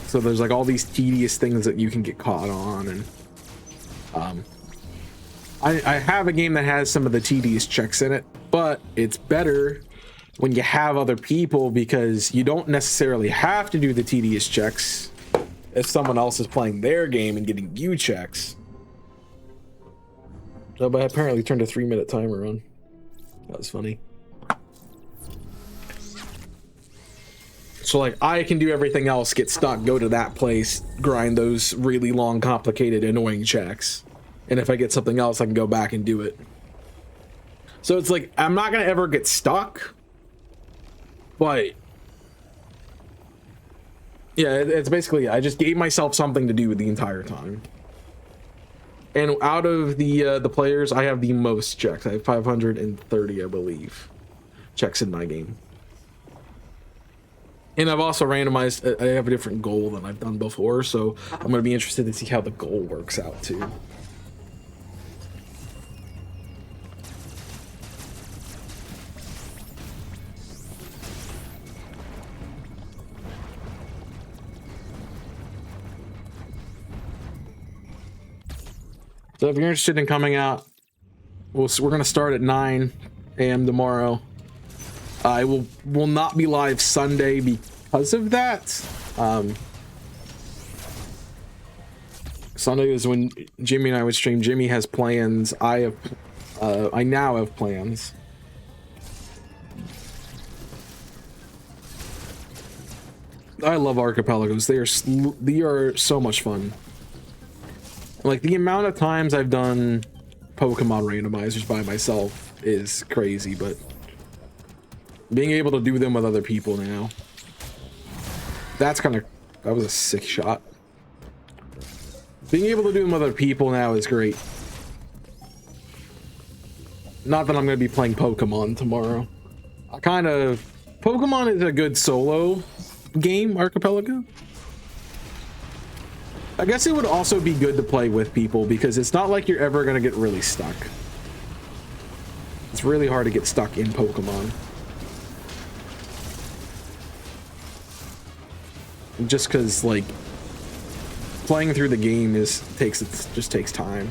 So there's like all these tedious things that you can get caught on, and I have a game that has some of the tedious checks in it, but it's better when you have other people because you don't necessarily have to do the tedious checks if someone else is playing their game and getting you checks. Oh, but I apparently turned a 3-minute timer on. That was funny. So like I can do everything else, get stuck, go to that place, grind those really long, complicated, annoying checks. And if I get something else, I can go back and do it. So it's like, I'm not going to ever get stuck. But yeah, it's basically, I just gave myself something to do the entire time. And out of the players, I have the most checks. I have 530, I believe, checks in my game. And I've also randomized, I have a different goal than I've done before, so I'm going to be interested to see how the goal works out too. So if you're interested in coming out, we're going to start at 9 a.m. tomorrow. I will not be live Sunday because of that. Sunday is when Jimmy and I would stream. Jimmy has plans. I now have plans. I love archipelagos. They are so much fun. Like the amount of times I've done Pokemon randomizers by myself is crazy, but being able to do them with other people now, that was a sick shot. Being able to do them with other people now is great. Not that I'm going to be playing Pokemon tomorrow. Pokemon is a good solo game, Archipelago. I guess it would also be good to play with people because it's not like you're ever going to get really stuck. It's really hard to get stuck in Pokemon. Just because, like, playing through the game just takes time.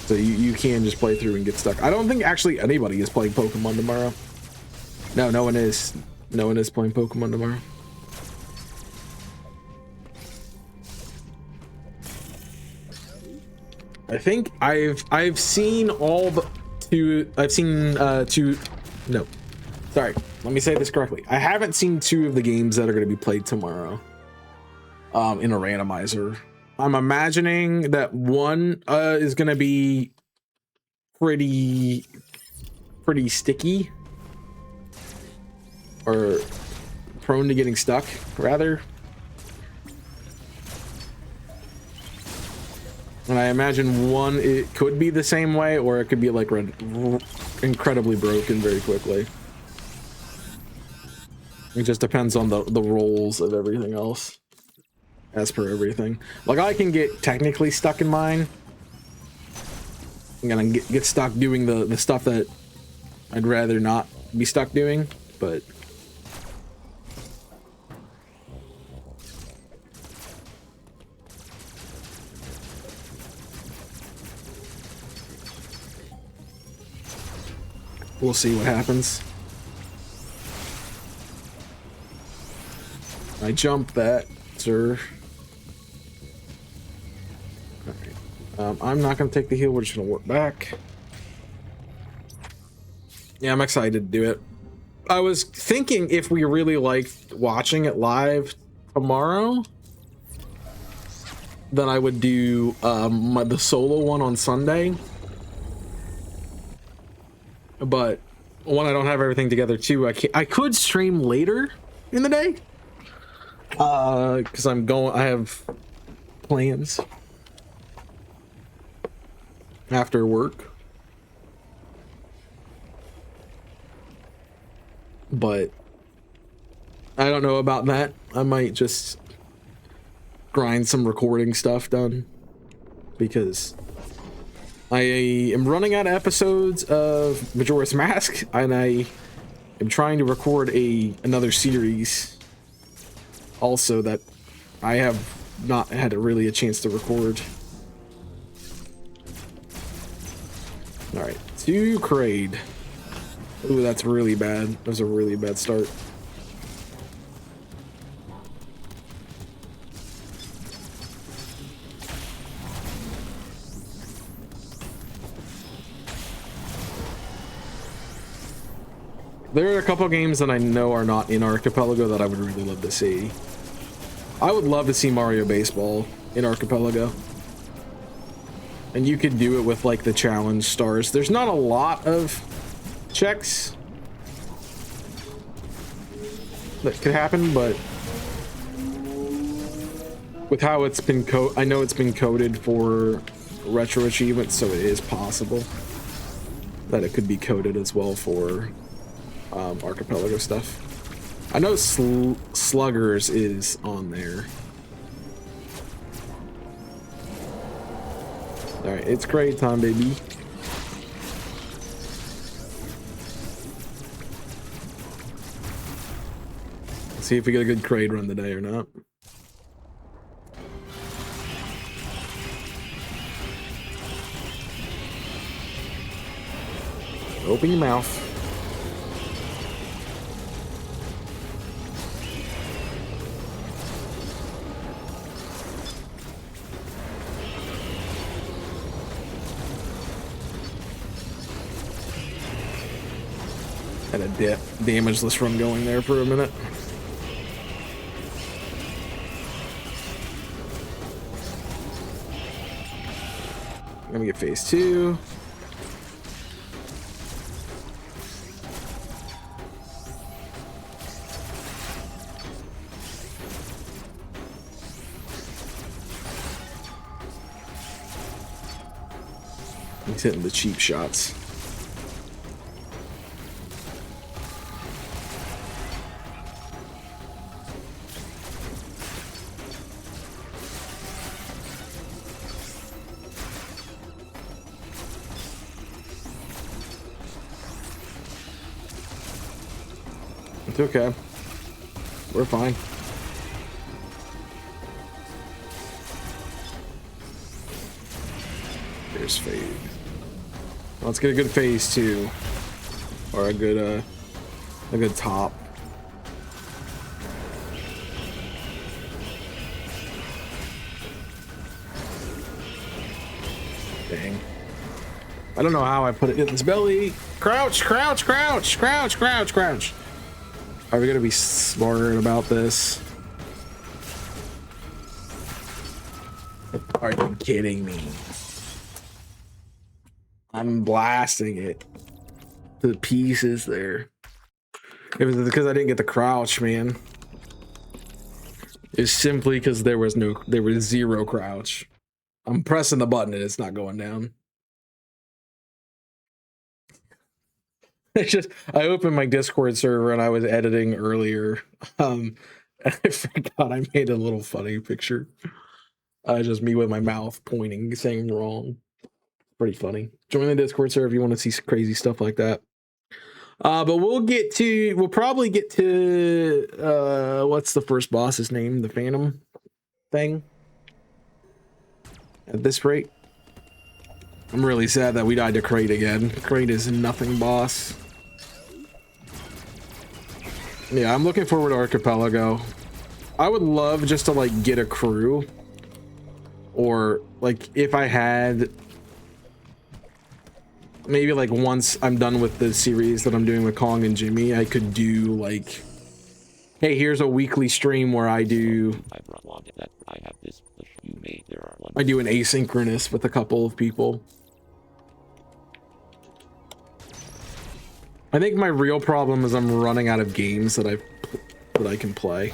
So you can just play through and get stuck. I don't think actually anybody is playing Pokemon tomorrow. No one is. No one is playing Pokemon tomorrow. I think I've seen all but two. I've seen two. No, sorry. Let me say this correctly. I haven't seen 2 of the games that are going to be played tomorrow. In a randomizer. I'm imagining that one is going to be pretty sticky or prone to getting stuck, rather. And I imagine one, it could be the same way, or it could be like incredibly broken very quickly. It just depends on the rolls of everything else. As per everything. Like, I can get technically stuck in mine. I'm gonna get stuck doing the stuff that I'd rather not be stuck doing, but... we'll see what happens. I jumped that, sir. Alright. I'm not going to take the heal. We're just going to work back. Yeah, I'm excited to do it. I was thinking if we really liked watching it live tomorrow, then I would do the solo one on Sunday. But one, I don't have everything together. Two, I could stream later in the day. Because I have plans. after work. But I don't know about that. I might just grind some recording stuff done because I am running out of episodes of Majora's Mask, and I am trying to record another series also that I have not had really a chance to record. All right, to Kraid. Ooh, that's really bad. That was a really bad start. There are a couple games that I know are not in Archipelago that I would really love to see. I would love to see Mario Baseball in Archipelago. And you could do it with like the challenge stars. There's not a lot of checks that could happen, but with how it's been I know it's been coded for retro achievements, so it is possible that it could be coded as well for Archipelago stuff. I know Sluggers is on there. All right, it's great time, baby. Let's see if we get a good Kraid run today or not. Open your mouth. Had a damageless run going there for a minute. Let me get phase 2. He's hitting the cheap shots. It's okay. We're fine. Here's fade. Let's get a good phase 2, or a good top. Dang. I don't know how I put it in his belly. Crouch, crouch, crouch, crouch, crouch, crouch. Are we gonna be smarter about this? Are you kidding me? I'm blasting it to pieces there. It was because I didn't get the crouch, man. It's simply because there was 0 crouch. I'm pressing the button and it's not going down. It's just, I opened my Discord server and I was editing earlier. And I forgot I made a little funny picture. Just me with my mouth pointing, saying wrong. Pretty funny. Join the Discord server if you want to see crazy stuff like that. But we'll probably get to what's the first boss's name? The Phantom thing. At this rate. I'm really sad that we died to Kraid again. Kraid is nothing boss. Yeah, I'm looking forward to Archipelago. I would love just to like get a crew. Or like if I had maybe like once I'm done with the series that I'm doing with Kong and Jimmy, I could do like, hey, here's a weekly stream where I do an asynchronous with a couple of people. I think my real problem is I'm running out of games that I can play.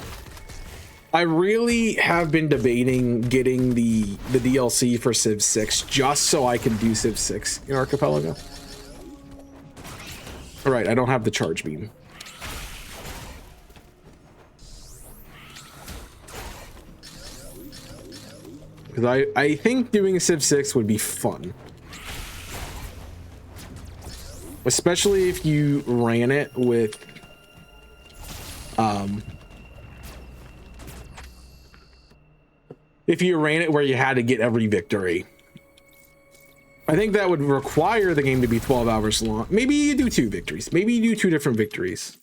I really have been debating getting the DLC for Civ 6 just so I can do Civ 6 in Archipelago. All right, I don't have the charge beam. Because I think doing Civ 6 would be fun. Especially if you ran it with if you ran it where you had to get every victory. I think that would require the game to be 12 hours long. Maybe you do 2 victories. Maybe you do 2 different victories.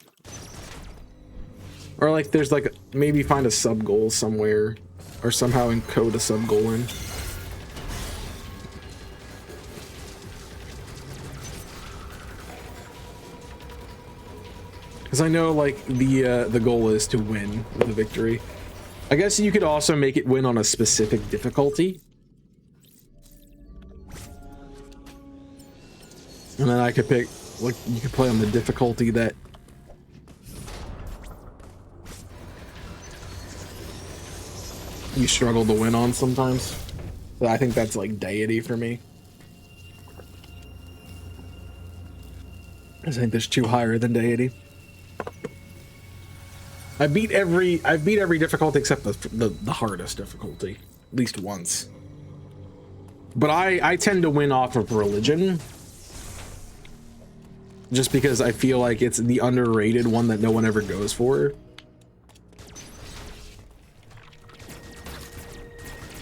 Or like there's like maybe find a sub goal somewhere or somehow encode a sub goal in. Because I know like the goal is to win with a victory. I guess you could also make it win on a specific difficulty. And then I could pick, like, you could play on the difficulty that you struggle to win on sometimes. So I think that's like deity for me. I think there's 2 higher than deity. I beat every difficulty except the hardest difficulty, at least once. But I tend to win off of religion. Just because I feel like it's the underrated one that no one ever goes for.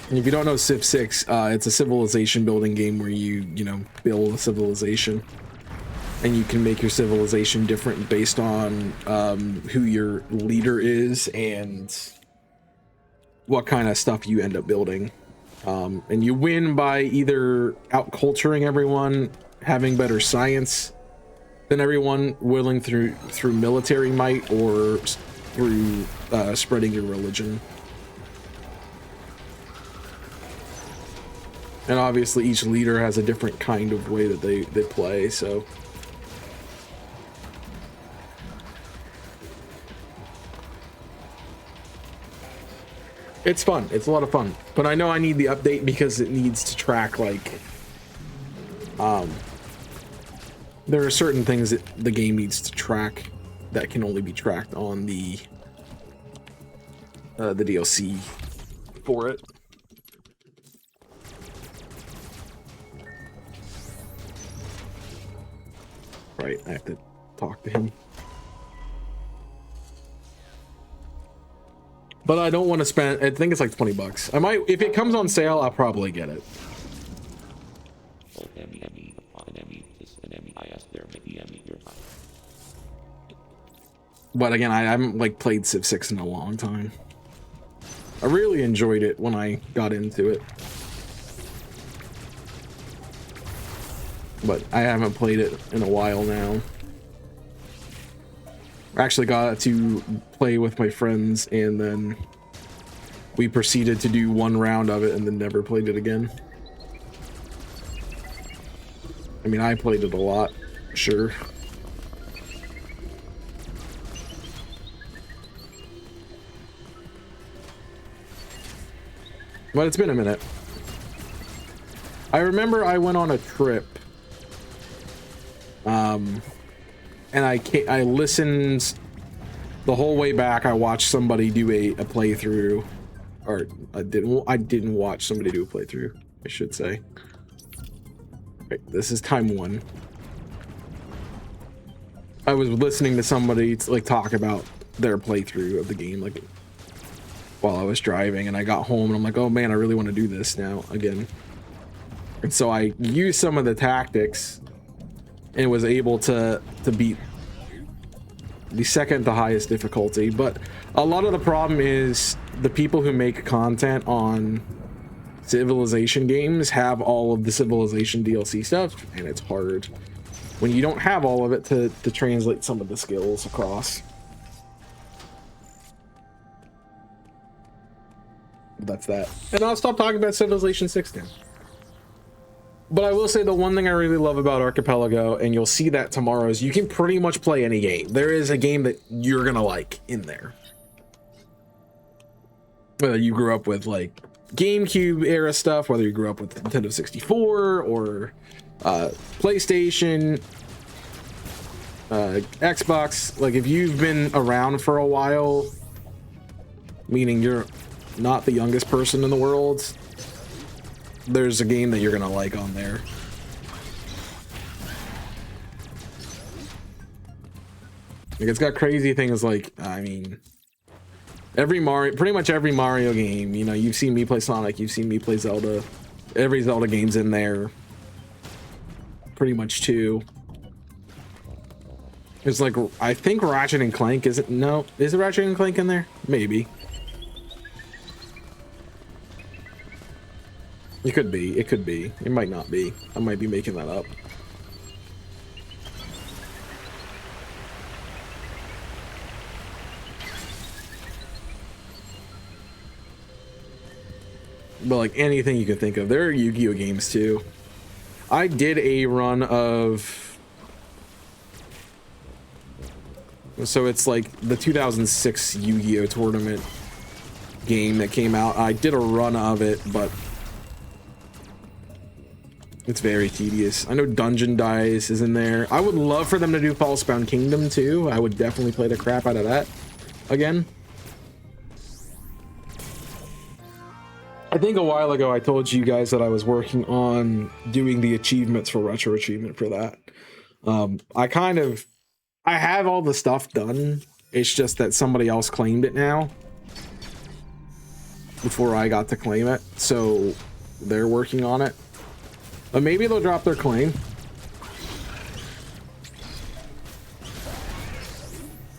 And if you don't know Civ 6, it's a civilization building game where you build a civilization. And you can make your civilization different based on who your leader is and what kind of stuff you end up building. And you win by either out-culturing everyone, having better science than everyone, willing through military might, or through spreading your religion. And obviously each leader has a different kind of way that they play, so... It's fun. It's a lot of fun. But I know I need the update because it needs to track, like... there are certain things that the game needs to track that can only be tracked on the DLC for it. Right, I have to talk to him. But I don't want to spend, I think it's like 20 bucks. I might, if it comes on sale, I'll probably get it. But again, I haven't like played Civ 6 in a long time. I really enjoyed it when I got into it. But I haven't played it in a while now. I actually got to play with my friends and then we proceeded to do 1 round of it and then never played it again. I mean, I played it a lot, sure. But it's been a minute. I remember I went on a trip. And I listened the whole way back. I watched somebody do a playthrough, or I didn't watch somebody do a playthrough, I should say. Right, this is time 1. I was listening to somebody like talk about their playthrough of the game, like while I was driving, and I got home and I'm like, oh man, I really want to do this now again. And so I used some of the tactics and was able to beat the second to highest difficulty. But a lot of the problem is the people who make content on Civilization games have all of the Civilization DLC stuff, and it's hard when you don't have all of it to translate some of the skills across. That's that. And I'll stop talking about Civilization 6 now. But I will say the one thing I really love about Archipelago, and you'll see that tomorrow, is you can pretty much play any game. There is a game that you're gonna like in there. Whether you grew up with like GameCube era stuff, whether you grew up with Nintendo 64 or PlayStation, Xbox, like if you've been around for a while, meaning you're not the youngest person in the world, there's a game that you're gonna like on there. Like it's got crazy things like, I mean, pretty much every Mario game, you know, you've seen me play Sonic, you've seen me play Zelda. Every Zelda game's in there. Pretty much too. It's like, I think Ratchet and Clank, is it? No, is it Ratchet and Clank in there? Maybe. It could be, it could be. It might not be. I might be making that up. But like anything you can think of. There are Yu-Gi-Oh games too. I did a run of, so it's like the 2006 Yu-Gi-Oh tournament game that came out. I did a run of it, but it's very tedious. I know Dungeon Dice is in there. I would love for them to do Falsebound Kingdom too. I would definitely play the crap out of that again. I think a while ago I told you guys that I was working on doing the achievements for Retro Achievement for that. I have all the stuff done. It's just that somebody else claimed it now before I got to claim it. So they're working on it. But maybe they'll drop their claim.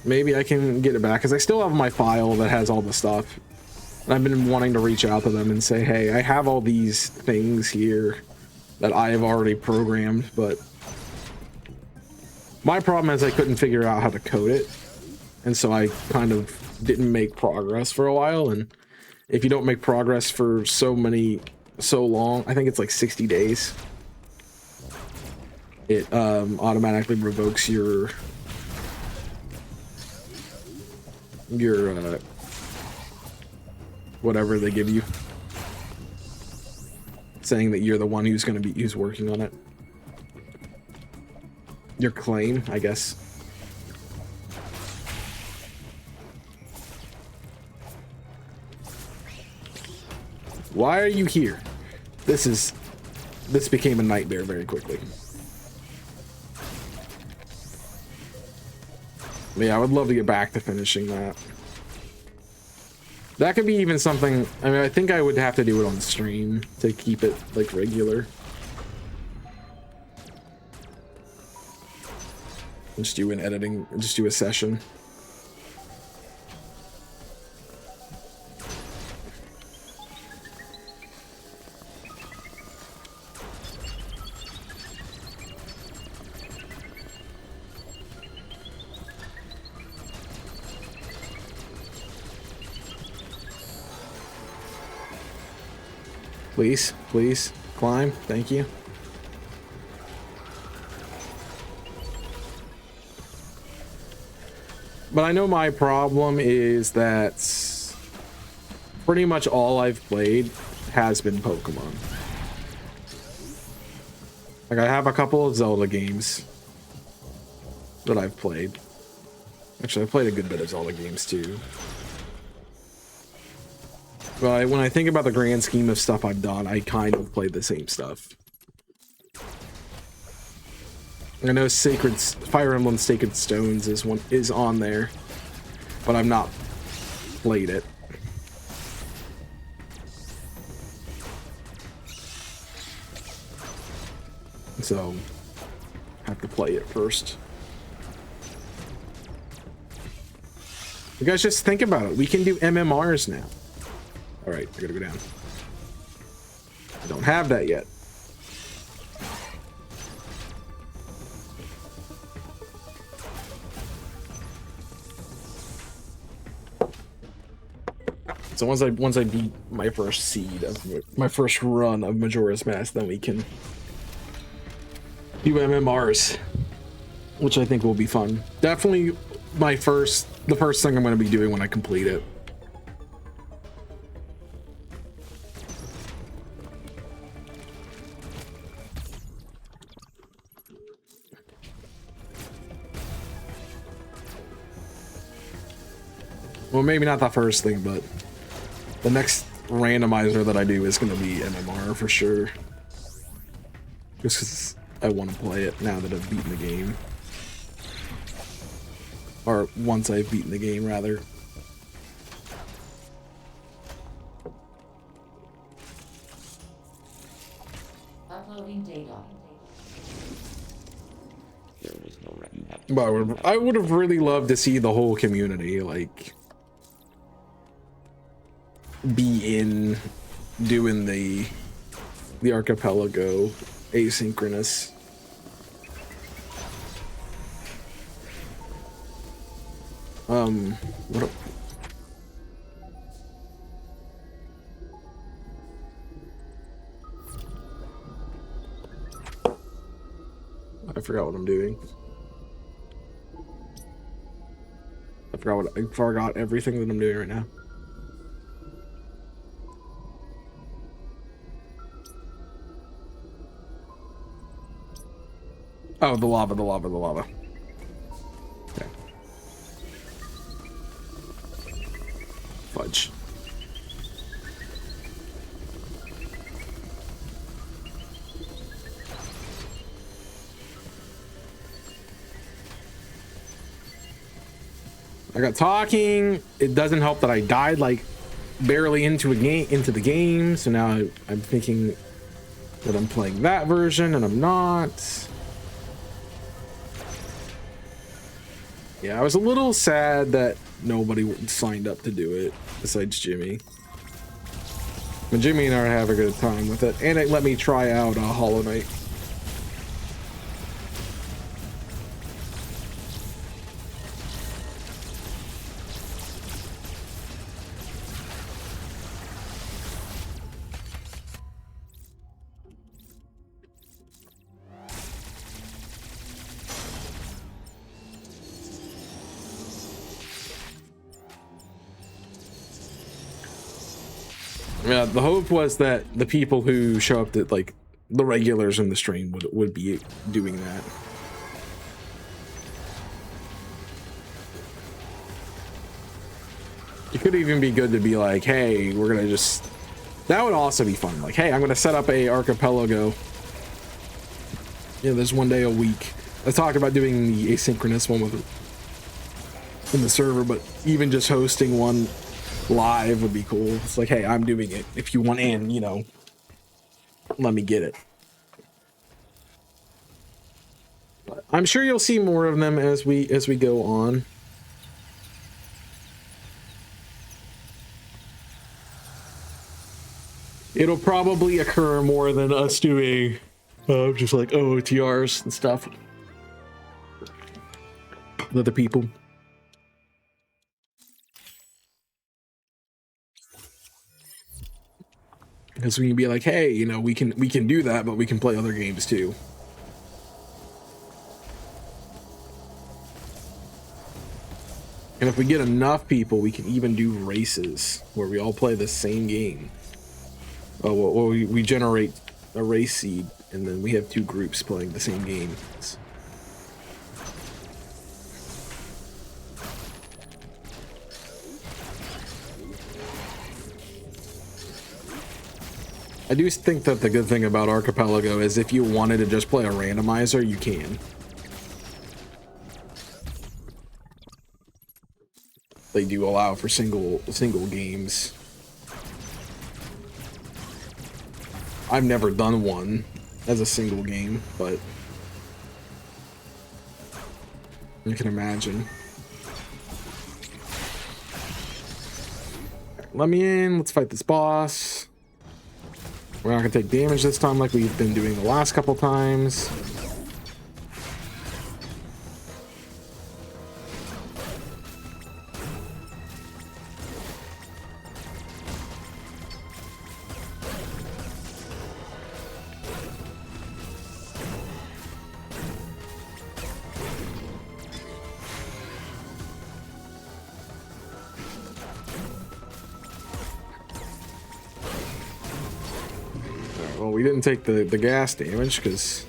Maybe I can get it back because I still have my file that has all the stuff. And I've been wanting to reach out to them and say, hey, I have all these things here that I have already programmed, but my problem is I couldn't figure out how to code it. And so I kind of didn't make progress for a while. And if you don't make progress for so long, I think it's like 60 days, it automatically revokes your whatever they give you, saying that you're the one who's working on it. Your claim, I guess. Why are you here? This became a nightmare very quickly. Yeah, I would love to get back to finishing that. That could be even something, I mean, I think I would have to do it on stream to keep it, like, regular. Just do an editing, just do a session. Please, please, climb. Thank you. But I know my problem is that pretty much all I've played has been Pokemon. Like, I have a couple of Zelda games that I've played. Actually, I've played a good bit of Zelda games too. But when I think about the grand scheme of stuff I've done, I kind of played the same stuff. I know Fire Emblem Sacred Stones is on there, but I've not played it. So, I have to play it first. You guys just think about it. We can do MMRs now. All right, I gotta go down. I don't have that yet. So once I beat my first seed of my first run of Majora's Mask, then we can do MMRs, which I think will be fun. Definitely the first thing I'm going to be doing when I complete it. Well, maybe not the first thing, but the next randomizer that I do is going to be MMR for sure. Just because I want to play it now that I've beaten the game. Or once I've beaten the game, rather. Uploading data. There is no right. You have But I would have really loved to see the whole community, like, be in doing the archipelago asynchronous. What I forgot what I'm doing. I forgot everything that I'm doing right now. Oh, the lava. Okay. Fudge. I got talking. It doesn't help that I died like barely into the game. So now I'm thinking that I'm playing that version and I'm not. Yeah, I was a little sad that nobody signed up to do it besides Jimmy. But Jimmy and I have a good time with it, and it let me try out Hollow Knight. Yeah, the hope was that the people who show up, that like the regulars in the stream would be doing that. It could even be good to be like, hey, we're gonna just, that would also be fun. Like, hey, I'm gonna set up a archipelago. Yeah, there's one day a week. I talked about doing the asynchronous one with in the server, but even just hosting one live would be cool. It's like, hey, I'm doing it. If you want in, you know, let me get it. But I'm sure you'll see more of them as we go on. It'll probably occur more than us doing just like OOTRs and stuff with other people. Because we can be like, hey, you know, we can do that, but we can play other games too. And if we get enough people, we can even do races where we all play the same game. Oh, well, we generate a race seed, and then we have two groups playing the same game. I do think that the good thing about Archipelago is if you wanted to just play a randomizer, you can. They do allow for single games. I've never done one as a single game, but you can imagine. Let me in. Let's fight this boss. We're not gonna take damage this time like we've been doing the last couple times. Well, we didn't take the gas damage because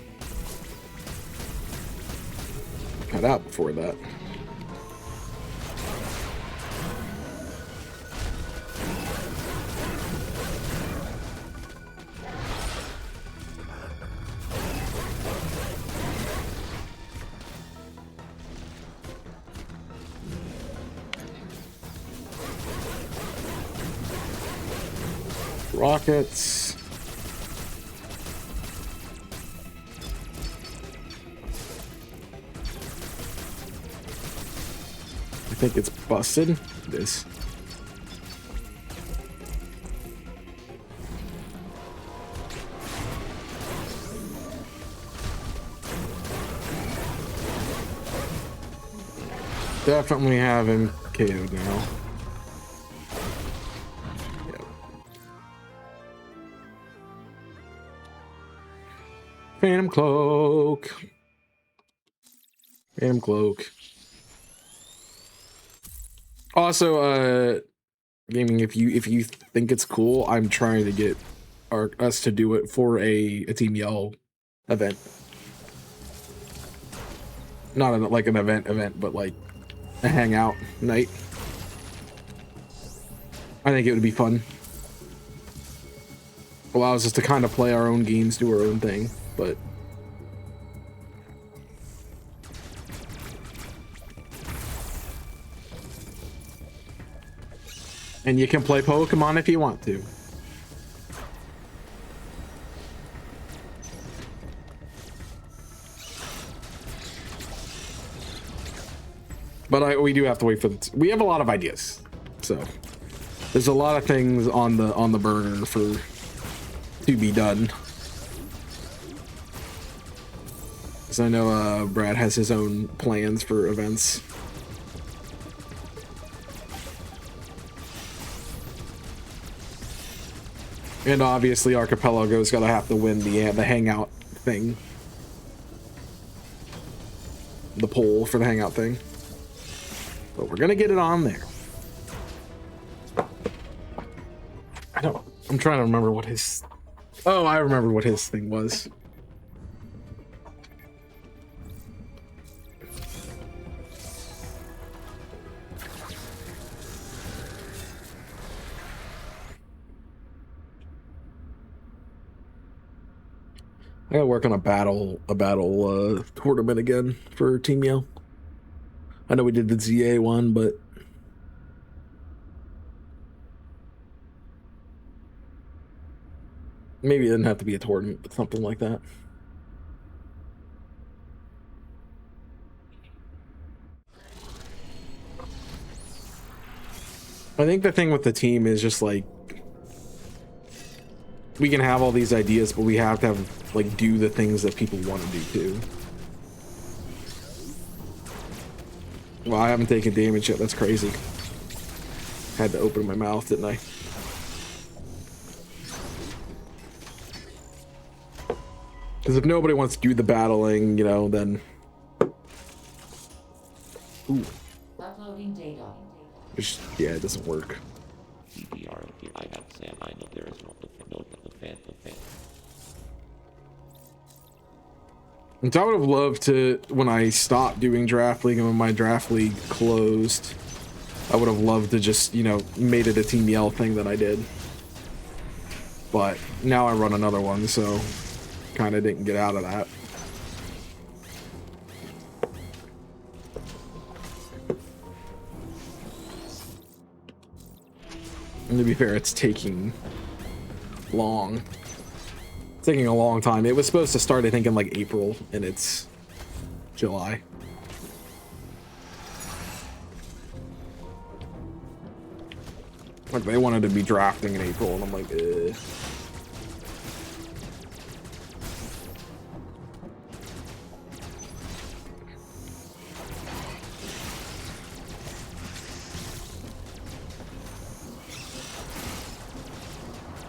cut out before that. rockets. I think it's busted. It is. Definitely have him KO'd now. Yep. Phantom Cloak. Phantom Cloak. Also, gaming, if you think it's cool, I'm trying to get us to do it for a Team Yell event. Not like an event, but like a hangout night. I think it would be fun. Allows us to kind of play our own games, do our own thing, but and you can play Pokemon if you want to. But we do have to wait for we have a lot of ideas, so there's a lot of things on the burner to be done. Because I know Brad has his own plans for events. And obviously Archipelago's gotta have to win the hangout thing. The poll for the hangout thing. But we're gonna get it on there. I'm trying to remember what his... Oh, I remember what his thing was. I gotta work on a battle tournament again for Team Yell. I know we did the ZA one, but maybe it didn't have to be a tournament, but something like that. I think the thing with the team is just like we can have all these ideas, but we have to have like do the things that people want to do too. Well, I haven't taken damage yet. That's crazy. Had to open my mouth, didn't I? Because if nobody wants to do the battling, you know, then... Ooh. Uploading data. Which, yeah, it doesn't work. PBR here, I have Sam. I know there is no the fan. And I would have loved to, when I stopped doing Draft League and when my Draft League closed, I would have loved to just, you know, made it a Team Yell thing that I did. But now I run another one, so kind of didn't get out of that. And to be fair, it's taking long. It's taking a long time. It was supposed to start, I think, in like April, and it's July. Like they wanted to be drafting in April, and I'm like, eh.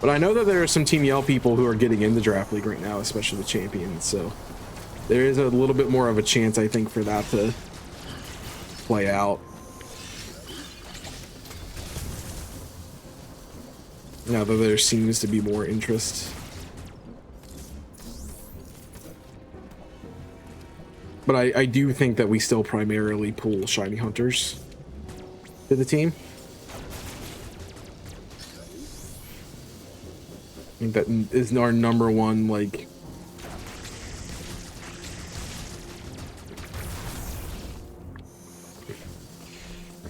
But I know that there are some Team Yell people who are getting into Draft League right now, especially the champions, so there is a little bit more of a chance, I think, for that to play out. Now that there seems to be more interest. But I do think that we still primarily pull Shiny Hunters to the team. I think that is our number one, like,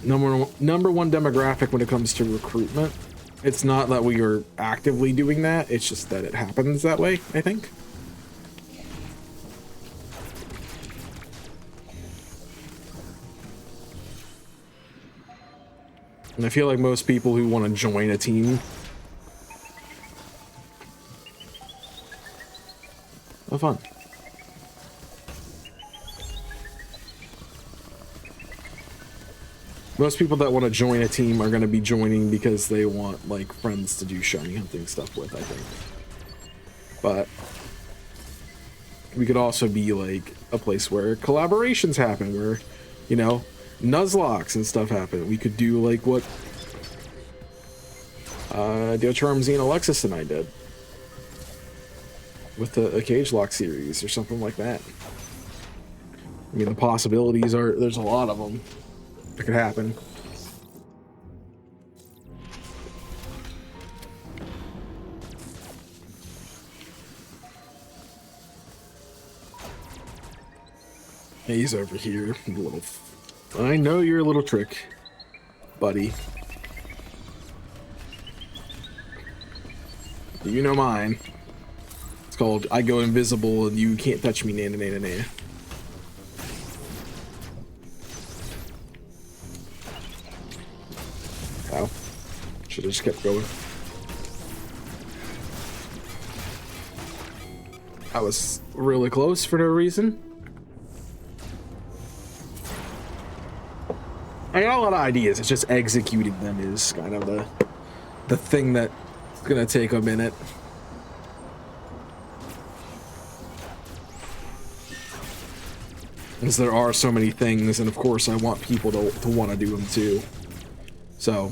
number one demographic when it comes to recruitment. It's not that we are actively doing that, it's just that it happens that way, I think. And I feel like most people who want to join a team have fun. Most people that want to join a team are going to be joining because they want, like, friends to do shiny hunting stuff with, I think. But we could also be, like, a place where collaborations happen, where, you know, Nuzlocks and stuff happen. We could do, like, what Deocharmzy and Alexis and I did with a Cage Lock series or something like that. I mean, the possibilities are, there's a lot of them that could happen. He's over here, you little. I know you're a little trick, buddy. You know mine. It's called I go invisible and you can't touch me, na na na na. Wow. Should have just kept going. I was really close for no reason. I got a lot of ideas. It's just executing them is kind of the thing that's gonna take a minute. Because there are so many things, and of course I want people to want to do them too. So,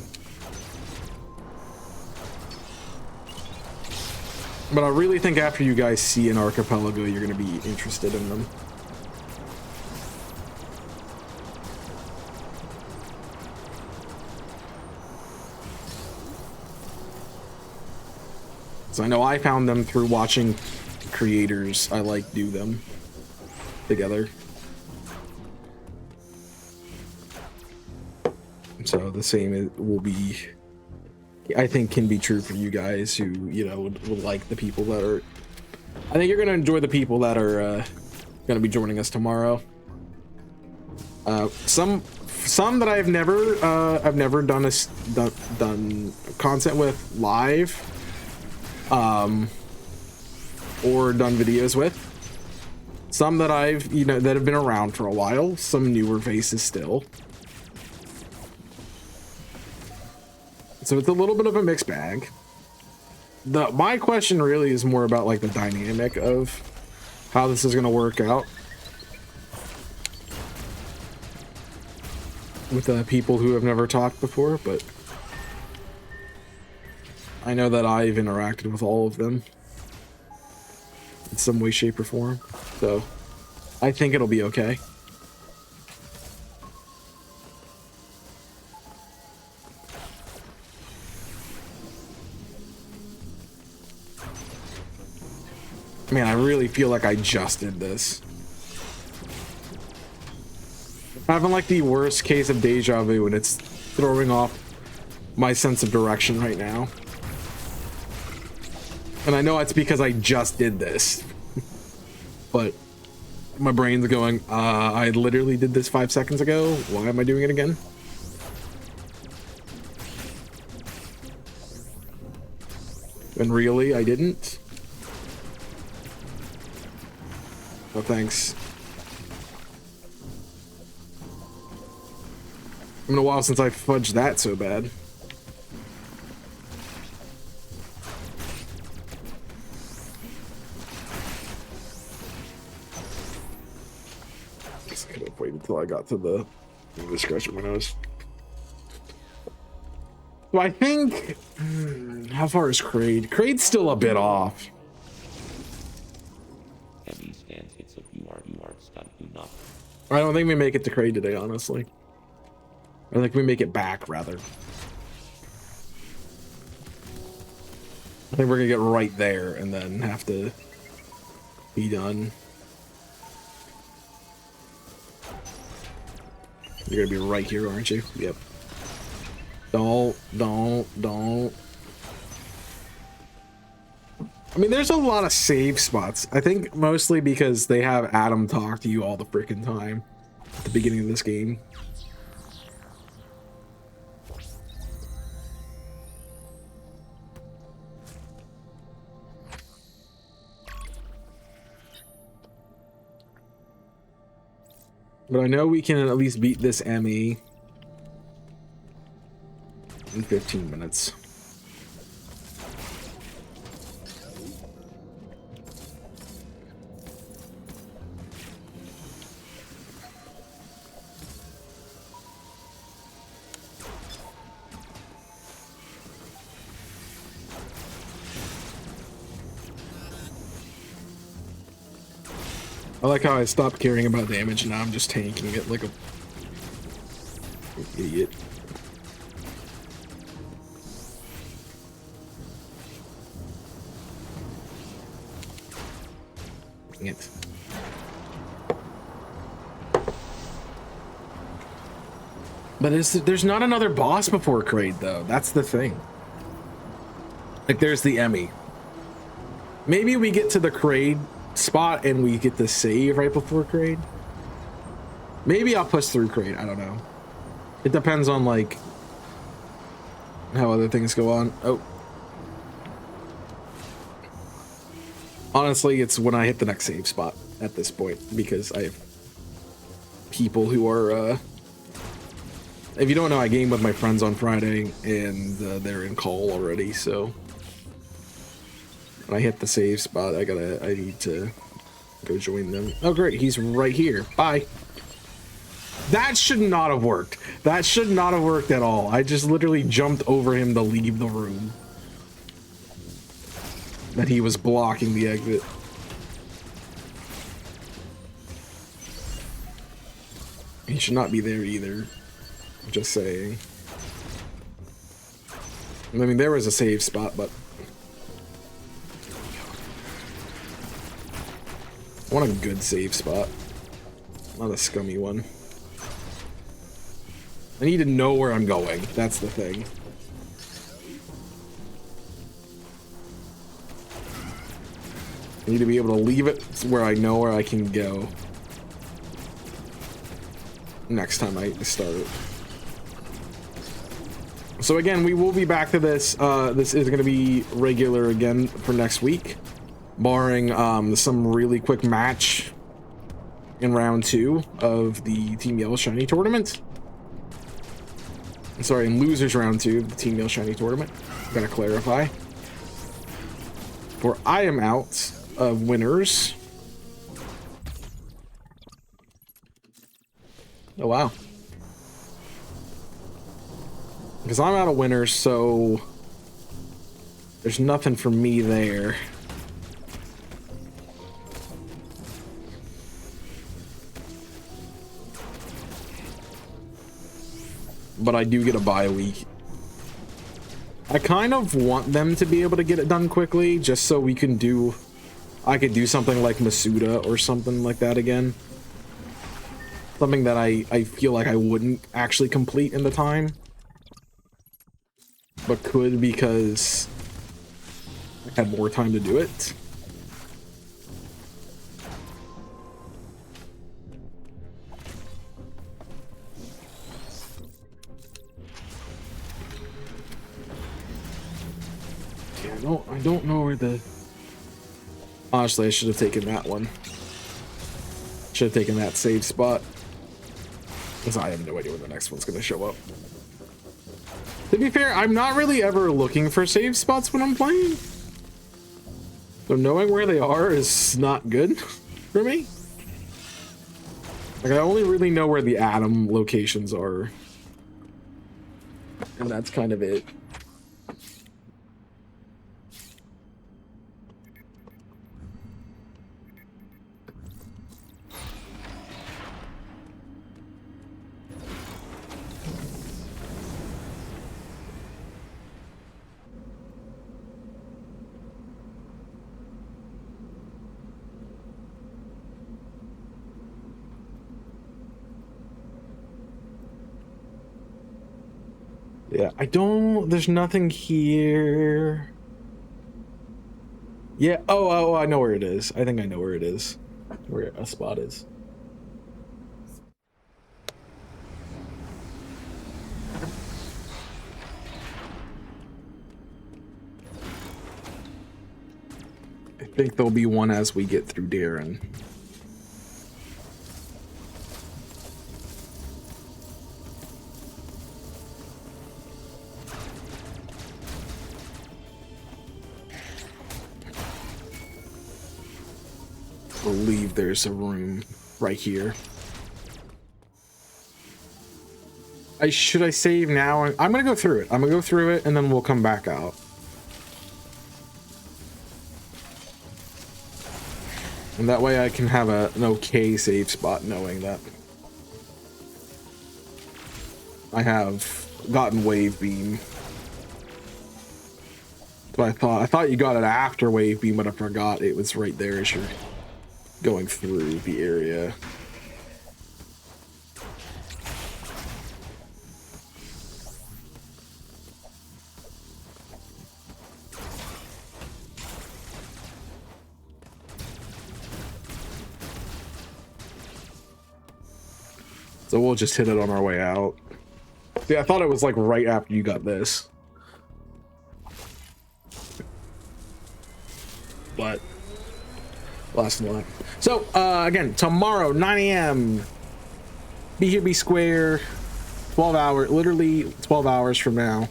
but I really think after you guys see an archipelago, you're gonna be interested in them. So I know I found them through watching creators I like do them together. So the same will be, I think, can be true for you guys who, you know, would like the people that are, I think you're going to enjoy the people that are going to be joining us tomorrow. Some that I've never done done content with live, or done videos with. Some that I've, you know, that have been around for a while, some newer faces still. So it's a little bit of a mixed bag. My question really is more about like the dynamic of how this is going to work out with the people who have never talked before, but I know that I've interacted with all of them in some way, shape, or form. So I think it'll be okay. Man, I really feel like I just did this. I'm having like the worst case of deja vu, and it's throwing off my sense of direction right now. And I know it's because I just did this. But my brain's going, I literally did this 5 seconds ago. Why am I doing it again? And really, I didn't. Oh, thanks. It's been a while since I fudged that so bad. Just could have waited until I got to the scratching my nose. So I think, how far is Kraid? Kraid's still a bit off. I don't think we make it to Kraid today, honestly. I think we make it back, rather. I think we're gonna get right there and then have to be done. You're gonna be right here, aren't you? Yep. Don't. I mean, there's a lot of save spots. I think mostly because they have Adam talk to you all the freaking time at the beginning of this game. But I know we can at least beat this ME in 15 minutes. I like how I stopped caring about damage and now I'm just tanking it like a idiot. Dang it. But there's not another boss before Kraid though. That's the thing. Like there's the Emmy. Maybe we get to the Kraid spot and we get the save right before Kraid. Maybe I'll push through Kraid. I don't know. It depends on like how other things go on. Oh. Honestly, it's when I hit the next save spot at this point because I have people who are if you don't know, I game with my friends on Friday and they're in call already, so when I hit the save spot, I need to go join them. Oh great, he's right here. Bye. That should not have worked. That should not have worked at all. I just literally jumped over him to leave the room. That he was blocking the exit. He should not be there either. Just saying. I mean, there was a save spot, but I want a good save spot, not a scummy one. I need to know where I'm going. That's the thing. I need to be able to leave it where I know where I can go next time I start it. So again, we will be back to this. This is going to be regular again for next week, barring some really quick match in round 2 of the Team Yellow Shiny tournament. Sorry, in losers round 2 of the Team Yellow Shiny tournament. Gotta clarify. For I am out of winners. Oh wow. Because I'm out of winners, so there's nothing for me there. But I do get a bye week. I kind of want them to be able to get it done quickly, just so we can do... I could do something like Masuda or something like that again. Something that I feel like I wouldn't actually complete in the time. But could because I had more time to do it. Yeah, I don't know where the... Honestly, I should have taken that one. Should have taken that save spot. Because I have no idea when the next one's going to show up. To be fair, I'm not really ever looking for save spots when I'm playing. So knowing where they are is not good for me. Like, I only really know where the Atom locations are. And that's kind of it. Yeah, there's nothing here. Yeah. Oh, I know where it is. I think I know where it is. Where a spot is. I think there'll be one as we get through Darren. I believe there's a room right here. Should I save now? I'm gonna go through it. I'm gonna go through it and then we'll come back out. And that way I can have an okay save spot knowing that I have gotten wave beam. So I thought you got it after wave beam, but I forgot it was right there as you're going through the area. So we'll just hit it on our way out. See, I thought it was like right after you got this. But last one. So again, tomorrow 9 a.m. Be here, be square. 12 hours, literally 12 hours from now.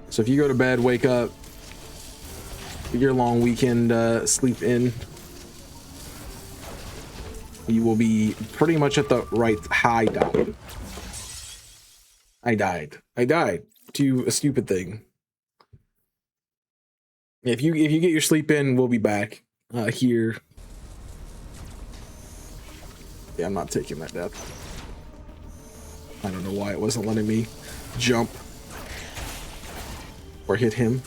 So if you go to bed, wake up, your long weekend sleep in, you will be pretty much at the right high died. I died to a stupid thing. If you get your sleep in, we'll be back here. Yeah, I'm not taking that death. I don't know why it wasn't letting me jump or hit him.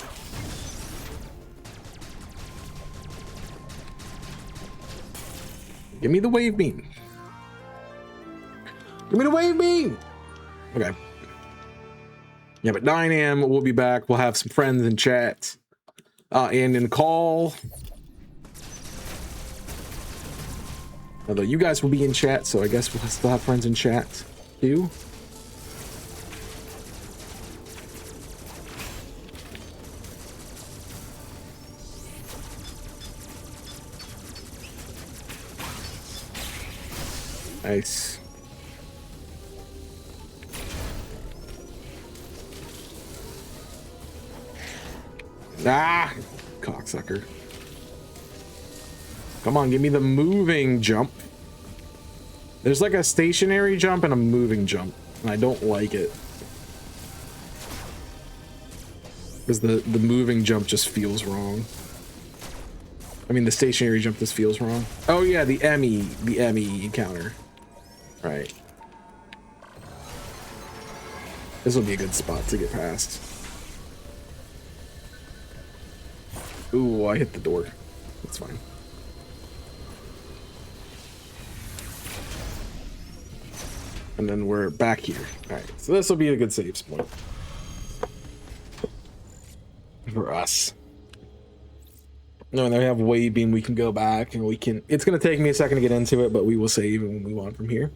Give me the wave beam. Give me the wave beam. Okay. Yeah, but 9 a.m. we'll be back. We'll have some friends in chat and in call. Although you guys will be in chat, so I guess we'll still have friends in chat too. Nice. Ah, cocksucker. Come on, give me the moving jump. There's like a stationary jump and a moving jump, and I don't like it. Because the moving jump just feels wrong. I mean, the stationary jump just feels wrong. Oh yeah, the Emmy encounter. Right. This will be a good spot to get past. Ooh, I hit the door. That's fine. And then we're back here. Alright, so this will be a good save point for us. No, and then we have wave beam. We can go back and we can. It's gonna take me a second to get into it, but we will save and move on from here.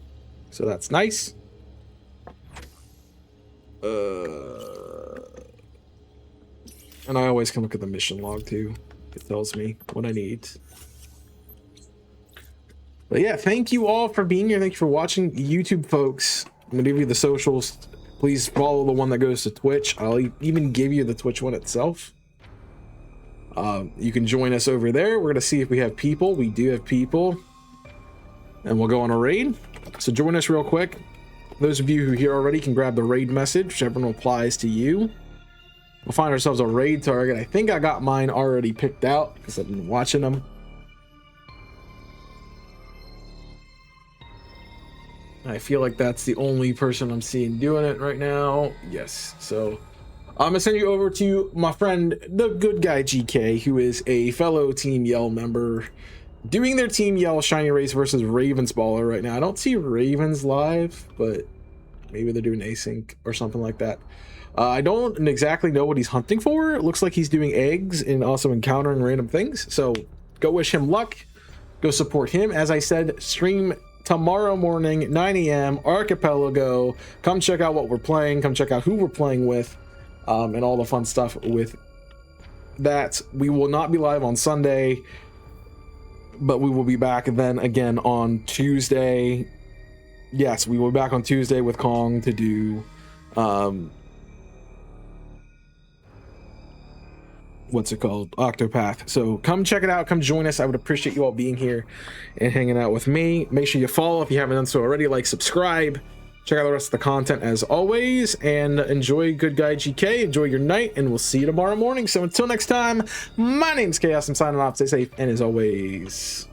So that's nice. And I always can look at the mission log too. It tells me what I need. But yeah, thank you all for being here. Thank you for watching. YouTube folks, I'm gonna give you the socials. Please follow the one that goes to Twitch. I'll even give you the Twitch one itself. You can join us over there. We're gonna see if we have people. We do have people, and we'll go on a raid. So join us real quick. Those of you who are here already can grab the raid message, whichever one applies to you. We'll find ourselves a raid target. I think I got mine already picked out because I've been watching them. I feel like that's the only person I'm seeing doing it right now. Yes. So I'm gonna send you over to my friend, the good guy GK, who is a fellow Team Yell member, doing their Team Yell Shiny Race versus Ravens Baller right now. I don't see Ravens live, but maybe they're doing async or something like that. I don't exactly know what he's hunting for. It looks like he's doing eggs and also encountering random things. So go wish him luck. Go support him. As I said, stream tomorrow morning, 9 a.m. Archipelago. Come check out what we're playing. Come check out who we're playing with, and all the fun stuff with that. We will not be live on Sunday, but we will be back then again on Tuesday. Yes, we will be back on Tuesday with Kong to do what's it called, Octopath. So come check it out, come join us. I would appreciate you all being here and hanging out with me. Make sure you follow if you haven't done so already, like, subscribe, check out the rest of the content as always, and enjoy Good Guy GK, enjoy your night, and we'll see you tomorrow morning. So until next time, my name's Chaos, I'm signing off. Stay safe, and as always,